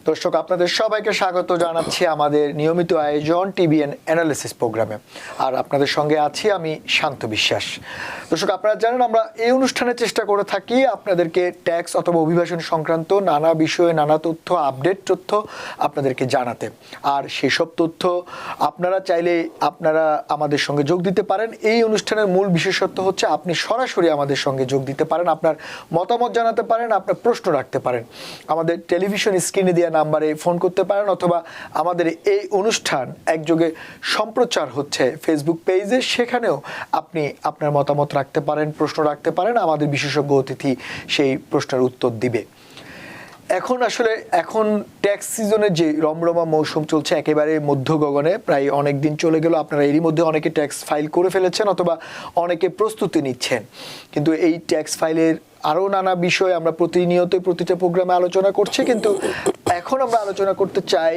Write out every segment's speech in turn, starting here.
দর্শক আপনাদের সবাইকে স্বাগত জানাচ্ছি আমাদের নিয়মিত আয়োজন টিবিএন অ্যানালিসিস প্রোগ্রামে। আর আপনাদের সঙ্গে আছি আমি শান্ত বিশ্বাস। দর্শক আপনারা জানেন আমরা এই অনুষ্ঠানের চেষ্টা করে থাকি আপনাদেরকে ট্যাক্স অথবা অভিবাসন সংক্রান্ত নানা বিষয়ে নানা তথ্য আপডেট তথ্য আপনাদেরকে জানাতে। আর সেসব তথ্য আপনারা চাইলে আপনারা আমাদের সঙ্গে যোগ দিতে পারেন। এই অনুষ্ঠানের মূল বিশেষত্ব হচ্ছে আপনি সরাসরি আমাদের সঙ্গে যোগ দিতে পারেন, আপনার মতামত জানাতে পারেন, আপনার প্রশ্ন রাখতে পারেন। আমাদের টেলিভিশন স্ক্রিনে দেওয়া নাম্বারে ফোন করতে পারেন, অথবা আমাদের এই অনুষ্ঠান একযোগে সম্প্রচার হচ্ছে ফেসবুক পেজে, সেখানেও আপনি আপনার মতামত রাখতে পারেন, প্রশ্ন রাখতে পারেন। আমাদের বিশেষজ্ঞ অতিথি সেই প্রশ্নের উত্তর দিবে। এখন ট্যাক্স সিজনের যে রমরমা মৌসুম চলছে একেবারে মধ্য গগনে, প্রায় অনেক দিন চলে গেল। আপনারা এরই মধ্যে অনেকে ট্যাক্স ফাইল করে ফেলেছেন অথবা অনেকে প্রস্তুতি নিচ্ছেন। কিন্তু এই ট্যাক্স ফাইলের আরও নানা বিষয় আমরা প্রতিনিয়তই প্রতিটা প্রোগ্রামে আলোচনা করছি, কিন্তু এখন আমরা আলোচনা করতে চাই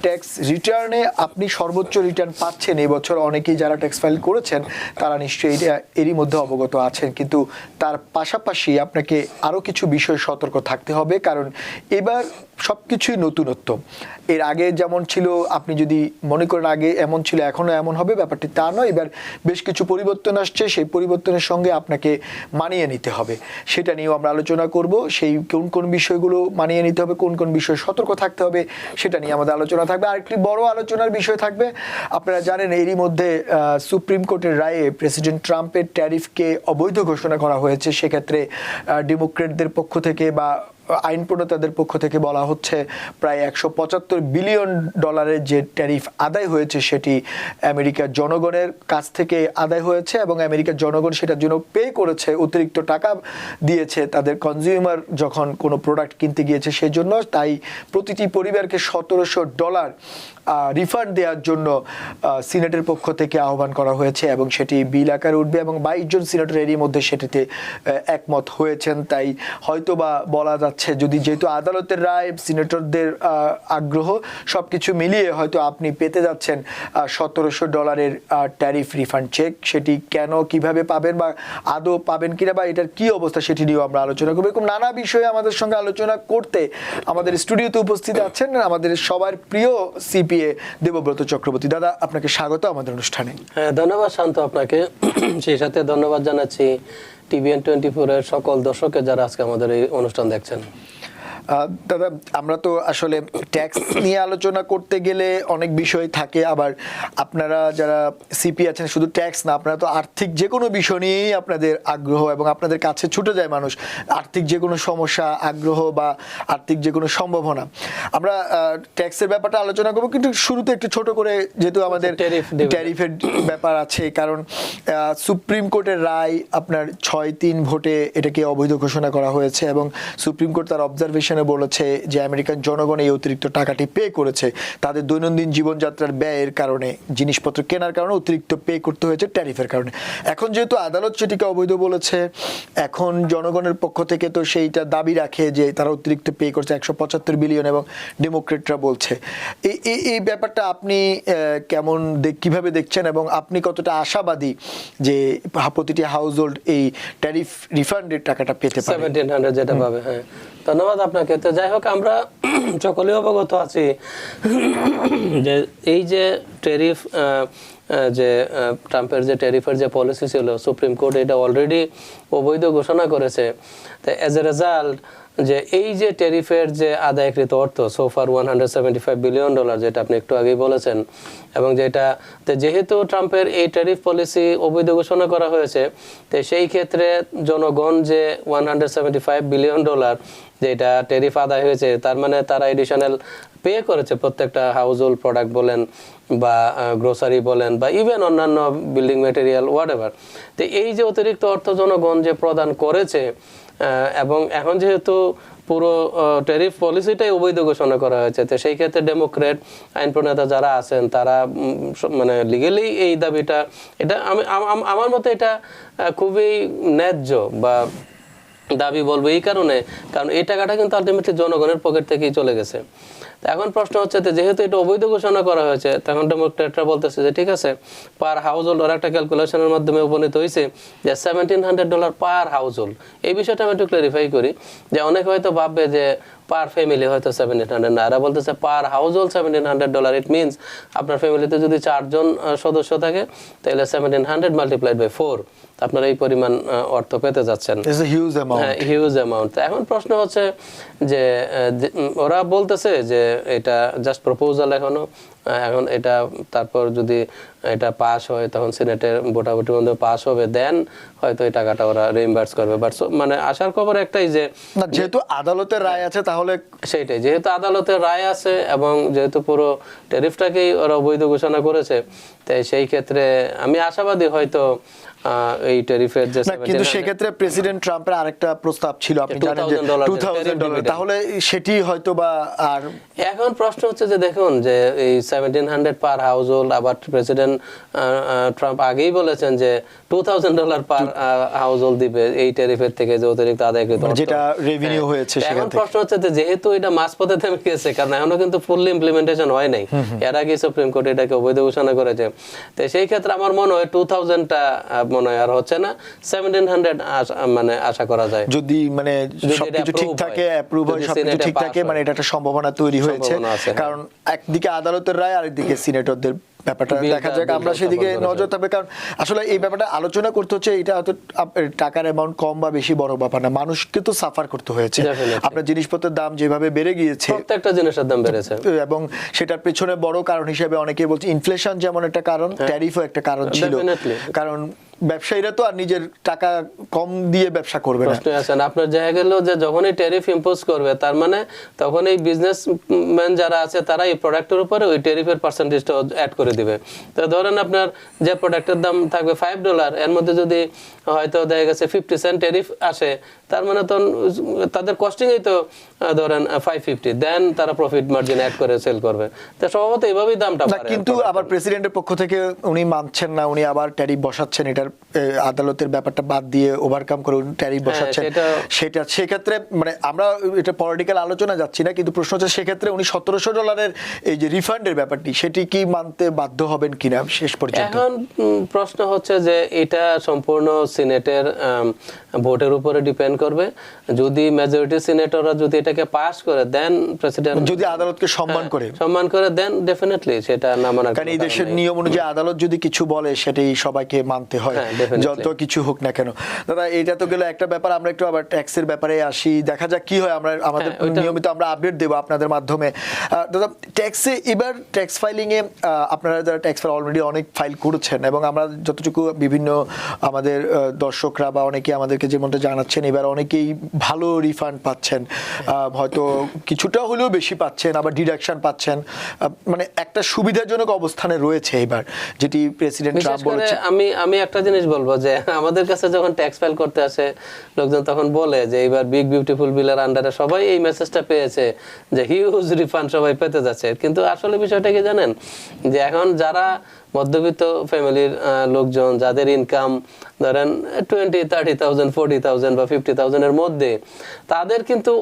ট্যাক্স রিটার্নে আপনি সর্বোচ্চ রিটার্ন পাচ্ছেন। এই বছর অনেকেই যারা ট্যাক্স ফাইল করেছেন তারা নিশ্চয়ই এরই মধ্যে অবগত আছেন, কিন্তু তার পাশাপাশি আপনাকে আরও কিছু বিষয় সতর্ক থাকতে হবে, কারণ এবার সব কিছুই নতুনত্ব। এর আগে যেমন ছিল আপনি যদি মনে করেন আগে এমন ছিল এখনও এমন হবে, ব্যাপারটি তা নয়। এবার বেশ কিছু পরিবর্তন আসছে, সেই পরিবর্তনের সঙ্গে আপনাকে মানিয়ে নিতে হবে। সেটা নিয়েও আমরা আলোচনা করব। সেই কোন কোন বিষয়গুলো মানিয়ে নিতে হবে, কোন কোন বিষয়ে সতর্ক থাকতে হবে, সেটা নিয়ে আমাদের আলোচনা থাকবে। আরেকটি বড় আলোচনার বিষয় থাকবে, আপনারা জানেন এরই মধ্যে সুপ্রিম কোর্টের রায়ে প্রেসিডেন্ট ট্রাম্পের ট্যারিফকে অবৈধ ঘোষণা করা হয়েছে। সেক্ষেত্রে ডেমোক্রেটদের পক্ষ থেকে বা আইন প্রণেতাদের পক্ষ থেকে বলা হচ্ছে প্রায় $175 বিলিয়ন যে ট্যারিফ আদায় হয়েছে সেটি আমেরিকার জনগণের কাছ থেকে আদায় হয়েছে, এবং আমেরিকার জনগণ সেটার জন্য পে করেছে, অতিরিক্ত টাকা দিয়েছে তাদের কনজিউমার যখন কোনো প্রোডাক্ট কিনতে গিয়েছে সেজন্য। তাই প্রতিটি পরিবারকে $1,700 রিফান্ড দেওয়ার জন্য সিনেটের পক্ষ থেকে আহ্বান করা হয়েছে, এবং সেটি বিল আকারে উঠবে, এবং 22 জন সিনেটর এরই মধ্যে সেটিতে একমত হয়েছেন। তাই হয়তোবা বলা যাচ্ছে যেহেতু আদালতের রায়, সিনেটরদের আগ্রহ, সবকিছু মিলিয়ে হয়তো আপনি পেতে যাচ্ছেন $1,700 ট্যারিফ রিফান্ড চেক। সেটি কেন, কিভাবে পাবেন, বা আদৌ পাবেন কিনা, বা এটার কি অবস্থা সেটি নিয়েও আমরা আলোচনা করবো। এরকম নানা বিষয়ে আমাদের সঙ্গে আলোচনা করতে আমাদের স্টুডিওতে উপস্থিত আছেন আমাদের সবার প্রিয় সিপিএ দেবব্রত চক্রবর্তী। দাদা, আপনাকে স্বাগত আমাদের অনুষ্ঠানে। হ্যাঁ, ধন্যবাদ শান্ত আপনাকে। সেই সাথে ধন্যবাদ জানাচ্ছি টিভিএন 24 এর সকল দর্শককে যারা আজকে আমাদের এই অনুষ্ঠান দেখছেন। দাদা, আমরা তো আসলে ট্যাক্স নিয়ে আলোচনা করতে গেলে অনেক বিষয় থাকে, আবার আপনারা যারা সিপি আছেন শুধু ট্যাক্স না, আপনারা তো আর্থিক যে কোনো বিষয় নিয়েই আপনাদের আগ্রহ, এবং আপনাদের কাছে ছুটে যায় মানুষ আর্থিক যে কোনো সমস্যা, আগ্রহ বা আর্থিক যে কোনো সম্ভাবনা। আমরা ট্যাক্সের ব্যাপারটা আলোচনা করবো, কিন্তু শুরুতে একটু ছোট করে, যেহেতু আমাদের ট্যারিফের ব্যাপার আছে, কারণ সুপ্রিম কোর্টের রায় আপনার 6-3 ভোটে এটাকে অবৈধ ঘোষণা করা হয়েছে, এবং সুপ্রিম কোর্ট তার অবজারভেশন বলেছে যে আমেরিকান জনগণ এই অতিরিক্ত টাকাটি পে করেছে তাদের দৈনন্দিন জীবনযাত্রার ব্যয়ের কারণে, জিনিসপত্র কেনার কারণে অতিরিক্ত পে করতে হয়েছে ট্যারিফের কারণে। এখন যেহেতু আদালত সেটিকে অবৈধ বলেছে, এখন জনগণের পক্ষ থেকে তো সেইটা দাবি রাখে যে তারা অতিরিক্ত পে করছে $175 বিলিয়ন, এবং ডেমোক্রেটরা বলছে। এই ব্যাপারটা আপনি কিভাবে দেখছেন, এবং আপনি কতটা আশাবাদী যে প্রতিটি হাউস হোল্ড এই ট্যারিফ রিফান্ডের টাকাটা পেতে পারে? 1700 যেটা পাবে। হ্যাঁ, ধন্যবাদ আপনাকে। তো যাই হোক, আমরা সকলে অবগত আছি যে এই যে ট্যারিফ, যে ট্রাম্পের যে ট্যারিফের যে পলিসি ছিল, সুপ্রিম কোর্ট এটা অলরেডি অবৈধ ঘোষণা করেছে। তো অ্যাজ এ রেজাল্ট যে এই যে ট্যারিফের যে আদায়কৃত অর্থ সোফার $175 বিলিয়ন, যেটা আপনি একটু আগেই বলেছেন, এবং যেটা যেহেতু ট্রাম্পের এই ট্যারিফ পলিসি অবৈধ ঘোষণা করা হয়েছে, তো সেই ক্ষেত্রে জনগণ যে $175 বিলিয়ন যেটা ট্যারিফ আদায় হয়েছে, তার মানে তারা এডিশনাল পে করেছে প্রত্যেকটা হাউস হোল্ড প্রোডাক্ট বলেন বা গ্রোসারি বলেন বা ইভেন অন্যান্য বিল্ডিং ম্যাটেরিয়াল হোয়াটএভার। তো এই যে অতিরিক্ত অর্থ জনগণ যে প্রদান করেছে, এবং এখন যেহেতু পুরো ট্যারিফ পলিসিটাই অবৈধ ঘোষণা করা হয়েছে, তো সেই ক্ষেত্রে ডেমোক্রেট আইন প্রণেতা যারা আছেন তারা মানে লিগেলি এই দাবিটা, এটা আমার মতে এটা খুবই ন্যায্য বা দাবি বলবো, এই কারণ এই টাকাটা কিন্তু আলটিমেটলি জনগণের পকেট থেকেই চলে গেছে। এখন প্রশ্ন হচ্ছে যেহেতু এটা অবৈধ ঘোষণা করা হয়েছে, তখন ডেমোক্রেটরা বলতেছে যে ঠিক আছে, পার হাউস হোল্ড, একটা ক্যালকুলেশনের মাধ্যমে উপনীত হয়েছে যে $1,700 পার হাউস হোল্ড। এই বিষয়টা আমি একটু ক্লারিফাই করি, যে অনেকে হয়তো ভাববে যে পার ফ্যামিলি হয়তো $1,700 না, এরা বলতেছে পার হাউস হোল্ড $1,700। ইট মিনস আপনার ফ্যামিলিতে যদি 4 জন সদস্য থাকে তাহলে 1700 মাল্টিপ্লাইড বাই 4 আপনার এই পরিমাণ অর্থ পেতে যাচ্ছেন। It's a huge amount. হ্যাঁ, হিউজ অ্যামাউন্ট। এখন প্রশ্ন হচ্ছে যে ওরা বলতেছে যে এটা জাস্ট প্রপোজাল এখনো, এখন এটা তারপর যদি এটা পাস হয় তখন সিনেটের ভোটাভুটির মধ্যে পাস হবে, দেন হয়তো এই টাকাটা ওরা রিইম্বার্স করবে। বাট মানে আশার খবর একটাই যে না, যেহেতু আদালতের রায় আছে তাহলে সেইটাই, যেহেতু আদালতের রায় আছে এবং যেহেতু পুরো ট্যারিফটাকেই ওরা অবৈধ ঘোষণা করেছে, তাই সেই ক্ষেত্রে আমি আশাবাদী হয়তো এই ট্যারিফের যে না, কিন্তু সেক্ষেত্রে প্রেসিডেন্ট ট্রাম্পের আরেকটা প্রস্তাব ছিল, আপনি জানেন যে $2,000, তাহলে সেটি হয়তো বা আর এখন প্রশ্ন হচ্ছে যে দেখুন যে এই 1700 পার হাউস হোল্ড, আবার প্রেসিডেন্ট ট্রাম্প আগেই বলেছেন যে $2,000 পার হাউস হোল্ড দিবে এই ট্যারিফের থেকে যে অতিরিক্ত আদায়কৃত অর্থ। যেটা রেভিনিউ হয়েছে এখন সেখান থেকে। প্রশ্ন হচ্ছে যে যেহেতু এটা মাঝপথে থেমে গেছে, কারণ এখনো কিন্তু ফুললি ইমপ্লিমেন্টেশন হয় নাই, এর আগে সুপ্রিম কোর্ট এটাকে অবৈধ ঘোষণা করেছে, তো সেই ক্ষেত্রে আমার মনে হয় 2000টা মনে হয় আর হচ্ছে না, 1700 মানে আশা করা যায় যদি মানে যদি সবকিছু এটা ঠিক approve থাকে, হয়, অ্যাপ্রুভ হয়, যদি সবকিছু সিনেটে ঠিক pass থাকে, হয়। মানে এটা একটা সম্ভাবনা তৈরি হয়েছে, সম্ভাবনা আছে, হ্যাঁ। কারণ একদিকে আদালতের রায় আরেকদিকে সিনেটরদের ব্যাপারটা বিলটা- দেখা যাক, আমরা বিলটা সেদিকে support করেছে। নজর থাকবে, কারণ আসলে এই ব্যাপারটা আলোচনা করতে হচ্ছে, এটা হয়তো টাকার অ্যামাউন্ট কম বা বেশি বড় ব্যাপার না, মানুষকে তো সাফার করতে হয়েছে। Definitely. আপনার জিনিসপত্রের দাম যেভাবে বেড়ে গিয়েছে প্রত্যেকটা জিনিসের দাম বেড়েছে, এবং সেটার পেছনে বড় কারণ হিসেবে অনেকে বলছে ইনফ্লেশন যেমন একটা কারণ, ট্যারিফও একটা কারণ ছিল, Definitely. কারণ ব্যবসায়ীরা তো আর নিজের টাকা কম দিয়ে ব্যবসা করবে না। প্রশ্ন আছে না আপনার জায়গা গেল যে যখনই ট্যারিফ ইম্পোজ করবে, তার মানে তখন এই বিজনেসম্যান যারা আছে তারা এই প্রোডাক্টের উপরে ওই ট্যারিফের পার্সেন্টেজটা অ্যাড করে দিবে। তো ধরেন আপনার যে প্রোডাক্টের দাম থাকবে $5, এর মধ্যে যদি হয়তো দেখা গেছে 50 সেন্ট ট্যারিফ আসে, তার মানে তখন তাদের কস্টিংই তো ধরেন 550, দেন তারা প্রফিট মার্জিন অ্যাড করে সেল করবে। তো স্বভাবত এইভাবেই দামটা না, বাড়ে। কিন্তু আবার প্রেসিডেন্টের পক্ষ থেকে উনি মানছেন না, উনি আবার ট্যারিফ বসাচ্ছেন, এটার আদালতের ব্যাপারটা বাদ দিয়ে ওভারকাম করে ট্যারিফ বসাচ্ছেন। সেটা সেক্ষেত্রে মানে আমরা এটা পলিটিক্যাল আলোচনা যাচ্ছি না, কিন্তু প্রশ্ন হচ্ছে সেক্ষেত্রে উনি $1,700 এই যে রিফান্ডের ব্যাপারটি, সেটি কি মানতে বাধ্য হবেন কিনা শেষ পর্যন্ত? এখন প্রশ্ন হচ্ছে যে এটা সম্পূর্ণ সিনেটের ভোটের উপরে ডিপেন্ড করবে। যদি মেজরিটি সিনেটররা যদি এটাকে পাস করে, দেন প্রেসিডেন্ট যদি আদালতকে সম্মান করে দেন ডেফিনেটলি সেটা না মানার কারণ এই দেশের নিয়ম অনুযায়ী আদালত যদি কিছু বলে সেটাই সবাইকে মানতে হয়, হ্যাঁ, definitely. যত কিছু হোক না কেন। দাদা, এটা তো গেল একটা ব্যাপার, আমরা একটু আবার ট্যাক্সের ব্যাপারে আসি, দেখা যাক কি হয়। আমরা আমাদের নিয়মিত আমরা আপডেট দেবো আপনাদের মাধ্যমে। দাদা, ট্যাক্সে এবার ট্যাক্স ফাইলিং এ আপনারা যারা ট্যাক্স ফাইল অলরেডি অনেক ফাইল করেছেন, এবং আমরা যতটুকু বিভিন্ন আমাদের দর্শকরা বা অনেকে আমাদেরকে যেমনটা জানাচ্ছেন, এবার অনেকেই ভালো রিফান্ড পাচ্ছেন, হয়তো কিছুটা হলেও বেশি পাচ্ছেন, আবার ডিডাকশন পাচ্ছেন, মানে একটা সুবিধাজনক অবস্থানে রয়েছে এবার, যেটি প্রেসিডেন্ট বিশেষ ট্রাম্প করে বলেছে। আমি একটা জিনিস বলবো যে আমাদের কাছে যখন ট্যাক্স ফাইল করতে আসে লোকজন, তখন বলে যে এবার বিগ বিউটিফুল বিলের আন্ডারে সবাই এই মেসেজটা পেয়েছে যে হিউজ রিফান্ড সবাই পেতে যাচ্ছে। কিন্তু আসলে বিষয়টা কি জানেন, যে এখন যারা মধ্যবিত্ত ফ্যামিলির লোকজন, যাদের ইনকাম ধরেন 20, 30,000, 40,000 বা 50,000 এর মধ্যে, তাদের কিন্তু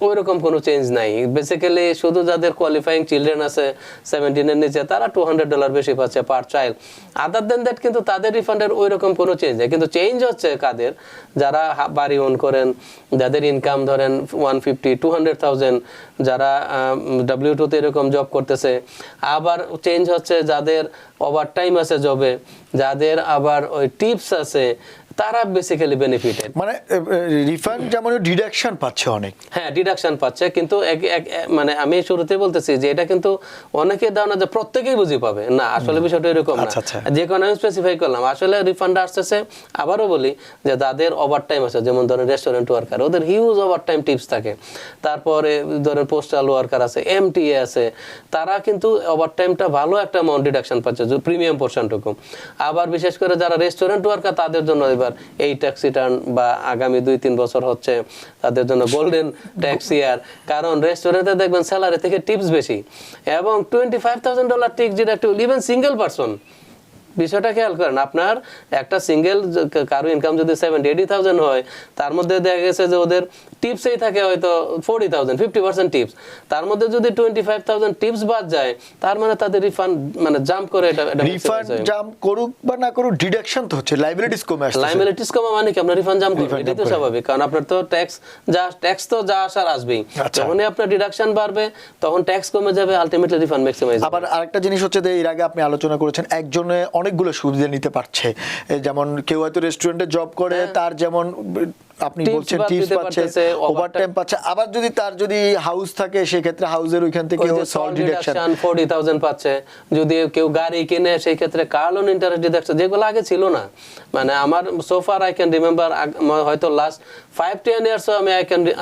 ওইরকম কোনো চেঞ্জ নাই। বেসিক্যালি শুধু যাদের কোয়ালিফাইং চিলড্রেন আছে 17 এর নিচে, তারা $200 বেশি পাচ্ছে পার চাইল্ড। আদার দেন দ্যাট কিন্তু তাদের রিফান্ডের ওইরকম কোনো চেঞ্জ নেই। কিন্তু চেঞ্জ হচ্ছে কাদের, যারা বাড়ি ওন করেন, যাদের ইনকাম ধরেন 150, 200,000, যারা W2 তে এরকম জব করতেছে। আবার চেঞ্জ হচ্ছে যাদের ওভার টাইম আছে জবে, যাদের আবার ওই টিপস আছে, তারা বেসিক্যালি বেনিফিটেড। মানে রিফান্ড যেমন ডিডাকশন পাচ্ছে অনেক, হ্যাঁ ডিডাকশন পাচ্ছে, কিন্তু মানে আমি শুরুতে বলতেছি যে এটা কিন্তু অনেকে ধারণা যে প্রত্যেকেই বুঝি পাবে না, আসলে বিষয়টা এরকম না। যে কোনো আমি স্পেসিফাই করলাম, আসলে রিফান্ড আসতেছে। আবারও বলি যে যাদের ওভার টাইম আছে, যেমন ধরেন রেস্টুরেন্ট ওয়ার্কার, ওদের হিউজ ওভার টাইম টিপস থাকে। তারপরে ধরেন পোস্টাল ওয়ার্কার আছে, MTA আছে, তারা কিন্তু ওভার টাইমটা ভালো একটা অ্যামাউন্ট ডিডাকশন পাচ্ছে, প্রিমিয়াম পোর্শনটুকু। আবার বিশেষ করে যারা রেস্টুরেন্ট ওয়ার্কার, তাদের জন্য এবার এই ট্যাক্স রিটার্ন বা আগামী 2-3 বছর হচ্ছে তাদের জন্য গোল্ডেন ট্যাক্স ইয়ার, কারণ রেস্টুরেন্টে দেখবেন স্যালারি থেকে টিপস বেশি, এবং $25,000 tips deductible even single person. বিষয়টা খেয়াল করেন, আপনার একটা সিঙ্গেল কারো ইনকাম যদি 70-80,000 হয়, তার মধ্যে দেখা গেছে যে ওদের টিপসেই থাকে হয়তো 40,000, 50% টিপস, তার মধ্যে যদি 25,000 টিপস বাদ যায়, তার মানে তাদের রিফান্ড মানে জাম্প করে এটা রিফান্ড জাম্প করুক বা না করুক, ডিডাকশন তো হচ্ছে, লাইবিলিটিস কমে আসছে। লাইবিলিটিস কমা মানে কি আপনার রিফান্ড জাম্প করবে, এটাই তো স্বাভাবিক, কারণ আপনার তো ট্যাক্স তো যা আসার আসবেই, যখনই আপনার ডিডাকশন বাড়বে তখন ট্যাক্স কমে যাবে, আলটিমেটলি রিফান্ড ম্যাক্সিমাইজ। আবার আরেকটা জিনিস হচ্ছে যে এর আগে আপনি আলোচনা করেছেন একজনে অনেকগুলো সুবিধা নিতে পারছে, যেমন কেউ হয়তো রেস্টুরেন্টে জব করে, তার যেমন আপনি বলছেন টিপস পাচ্ছে, ওভারটাইম পাচ্ছে, আবার যদি তার যদি হাউস থাকে সেই ক্ষেত্রে হাউসের ওইখান থেকে সল ডিডাকশন 40,000 পাচ্ছে, যদি কেউ গাড়ি কিনে সেই ক্ষেত্রে কার লোন ইন্টারেস্ট ডিডাকশন, যেগুলো আগে ছিল না। মানে আমার সোফার আই ক্যান রিমেম্বার, হয়তো লাস্ট 5-10 ইয়ার্স আমি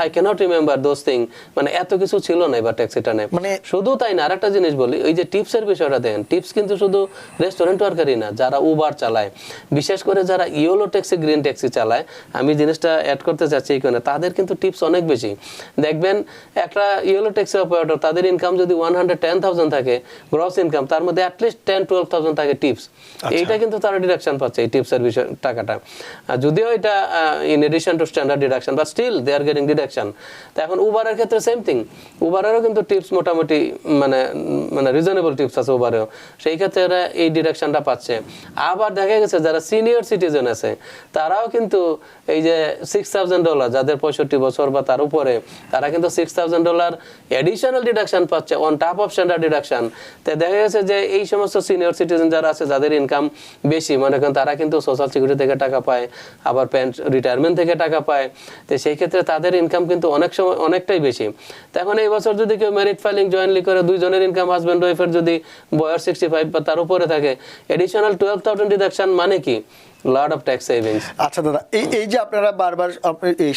I can't remember those thing, মানে এত কিছু ছিল না এবার ট্যাক্স রিটার্নে। মানে শুধু তাই না, আরেকটা জিনিস বলি, ওই যে টিপসের বিষয়টা দেখেন, টিপস কিন্তু শুধু রেস্টুরেন্ট ওয়ার্কারই না, যারা উবার চালায়, বিশেষ করে যারা ইয়েলো ট্যাক্সি, গ্রিন ট্যাক্সি চালায়, আমি জিনিসটা অ্যাড করতে চাচ্ছি এখানে, তাদের কিন্তু টিপস অনেক বেশি। দেখবেন একটা ইয়েলো ট্যাক্সি অপারেটর, তাদের ইনকাম যদি 110,000 থাকে গ্রস ইনকাম, তার মধ্যে অ্যাটলিস্ট 10-12,000 থাকে টিপস। এইটা কিন্তু তারা ডিডাকশন পাচ্ছে এই টিপসের বিষয় টাকাটা, যদিও এটা in addition to standard deduction, but still they are getting deduction. তো এখন উবারের ক্ষেত্রে সেম থিং, উবারেরও কিন্তু টিপস মোটামুটি মানে রিজনেবল টিপস আছে উবারেও, সেই ক্ষেত্রে এরা এই ডিডাকশনটা পাচ্ছে। আবার দেখা গেছে যারা সিনিয়র সিটিজেন আছে, তারাও কিন্তু এই যে $6,000, যাদের 65 বছর বা তার উপরে, তারা কিন্তু $6,000 এডিশনাল ডিডাকশন পাচ্ছে on top of standard deduction. তো দেখা গেছে যে এই সমস্ত সিনিয়র সিটিজেন যারা আছে, যাদের ইনকাম বেশি, মনে করেন তারা কিন্তু সোশ্যাল সিকিউরিটি থেকে টাকা পায়, আবার রিটায়ারমেন্ট থেকে টাকা পায়, তো সেই ক্ষেত্রে তাদের ইনকাম কিন্তু অনেক সময় অনেকটাই বেশি। তো এখন এই বছর যদি কেউ মেরিট ফাইলিং জয়েন্টলি করে, দুইজনের ইনকাম হাজব্যান্ড ওয়াইফের যদি বয়স 65 বা তার উপরে থাকে, এডিশনাল 12,000 ডিডাকশন মানে কি লট অফ ট্যাক্স সেভিংস। আচ্ছা দাদা, এই যে আপনারা বারবার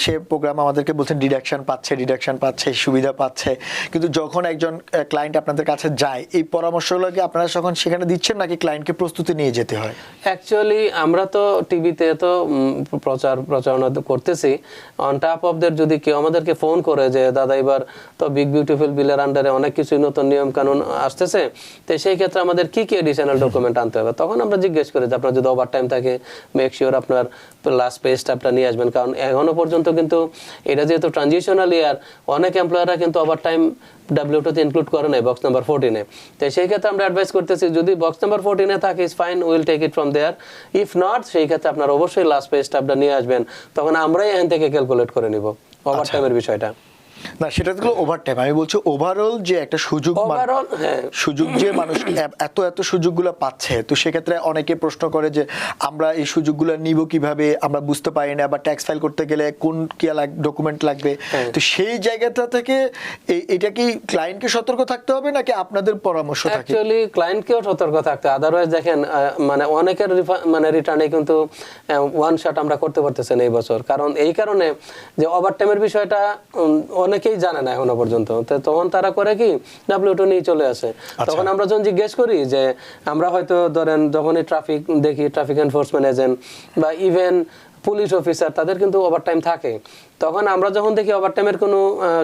সে প্রোগ্রাম আমাদেরকে বলছেন ডিডাকশন পাচ্ছে, সুবিধা পাচ্ছে, কিন্তু যখন একজন ক্লায়েন্ট আপনাদের কাছে যায়, এই পরামর্শগুলোকে আপনারা যখন সেখানে দিচ্ছেন নাকি ক্লায়েন্টকে প্রস্তুতি নিয়ে যেতে হয়? অ্যাকচুয়ালি আমরা তো টিভিতে তো প্রচারণা করতেছি, অন টপ অফ দের যদি কেউ আমাদেরকে ফোন করে যে দাদা এবার তো বিগ বিউটিফুল বিলের আন্ডারে অনেক কিছু নতুন নিয়ম কানুন আসতেছে, তো সেই ক্ষেত্রে আমাদের কি কি এডিশনাল ডকুমেন্ট আনতে হবে, তখন আমরা জিজ্ঞেস করি যে আপনার যদি ওভার টাইম থাকে মেক শিওর আপনার লাস্ট পে স্ট্যাপটা নিয়ে আসবেন, কারণ এখনো পর্যন্ত কিন্তু এটা যেহেতু ট্রানজিশনাল ইয়ার, অনেক এমপ্লয়াররা কিন্তু ওভার টাইম W2 ইনক্লুড করে নাই বক্স নাম্বার 14-এ। তো সেই ক্ষেত্রে আমরা অ্যাডভাইস করতেছি যদি বক্স নাম্বার 14-এ থাকে is fine, will take it from there, if not সেই ক্ষেত্রে আপনার অবশ্যই লাস্ট পে স্ট্যাপটা নিয়ে আসবেন, তখন আমরাই এখান থেকে ক্যালকুলেট করে নিব ওভার টাইমের বিষয়টা। না, সেটা তো ওভারটাইম, আমি বলছি ওভারঅল যে একটা সুযোগ, সুযোগ যে মানুষ এত সুযোগগুলো পাচ্ছে, তো সেক্ষেত্রে অনেকে প্রশ্ন করে যে আমরা এই সুযোগগুলো নিব কিভাবে, আমরা বুঝতে পারি না, বা ট্যাক্স ফাইল করতে গেলে কোন কি ডকুমেন্ট লাগবে, তো সেই জায়গাটা থেকে এটা কি ক্লায়েন্টকে সতর্ক থাকতে হবে নাকি আপনাদের পরামর্শ থাকে? অ্যাকচুয়ালি ক্লায়েন্টকেও সতর্ক থাকতে, আদারওয়াইজ দেখেন মানে অনেকের মানে রিটার্নে কিন্তু ওয়ান শট আমরা করতে পারতেছি না এই বছর, কারণ এই কারণে যে ওভারটাইমের বিষয়টা অনেকেই জানে না এখনো পর্যন্ত, তখন তারা করে কি W2 নিয়ে চলে আসে। তখন আমরা যখন জিজ্ঞেস করি যে আমরা হয়তো ধরেন যখনই ট্রাফিক দেখি, ট্রাফিক এনফোর্সমেন্ট এজেন্ট বা ইভেন পুলিশ অফিসার, তাদের কিন্তু ওভারটাইম থাকে, তখন আমরা যখন দেখি ওভারটাইমের কোনো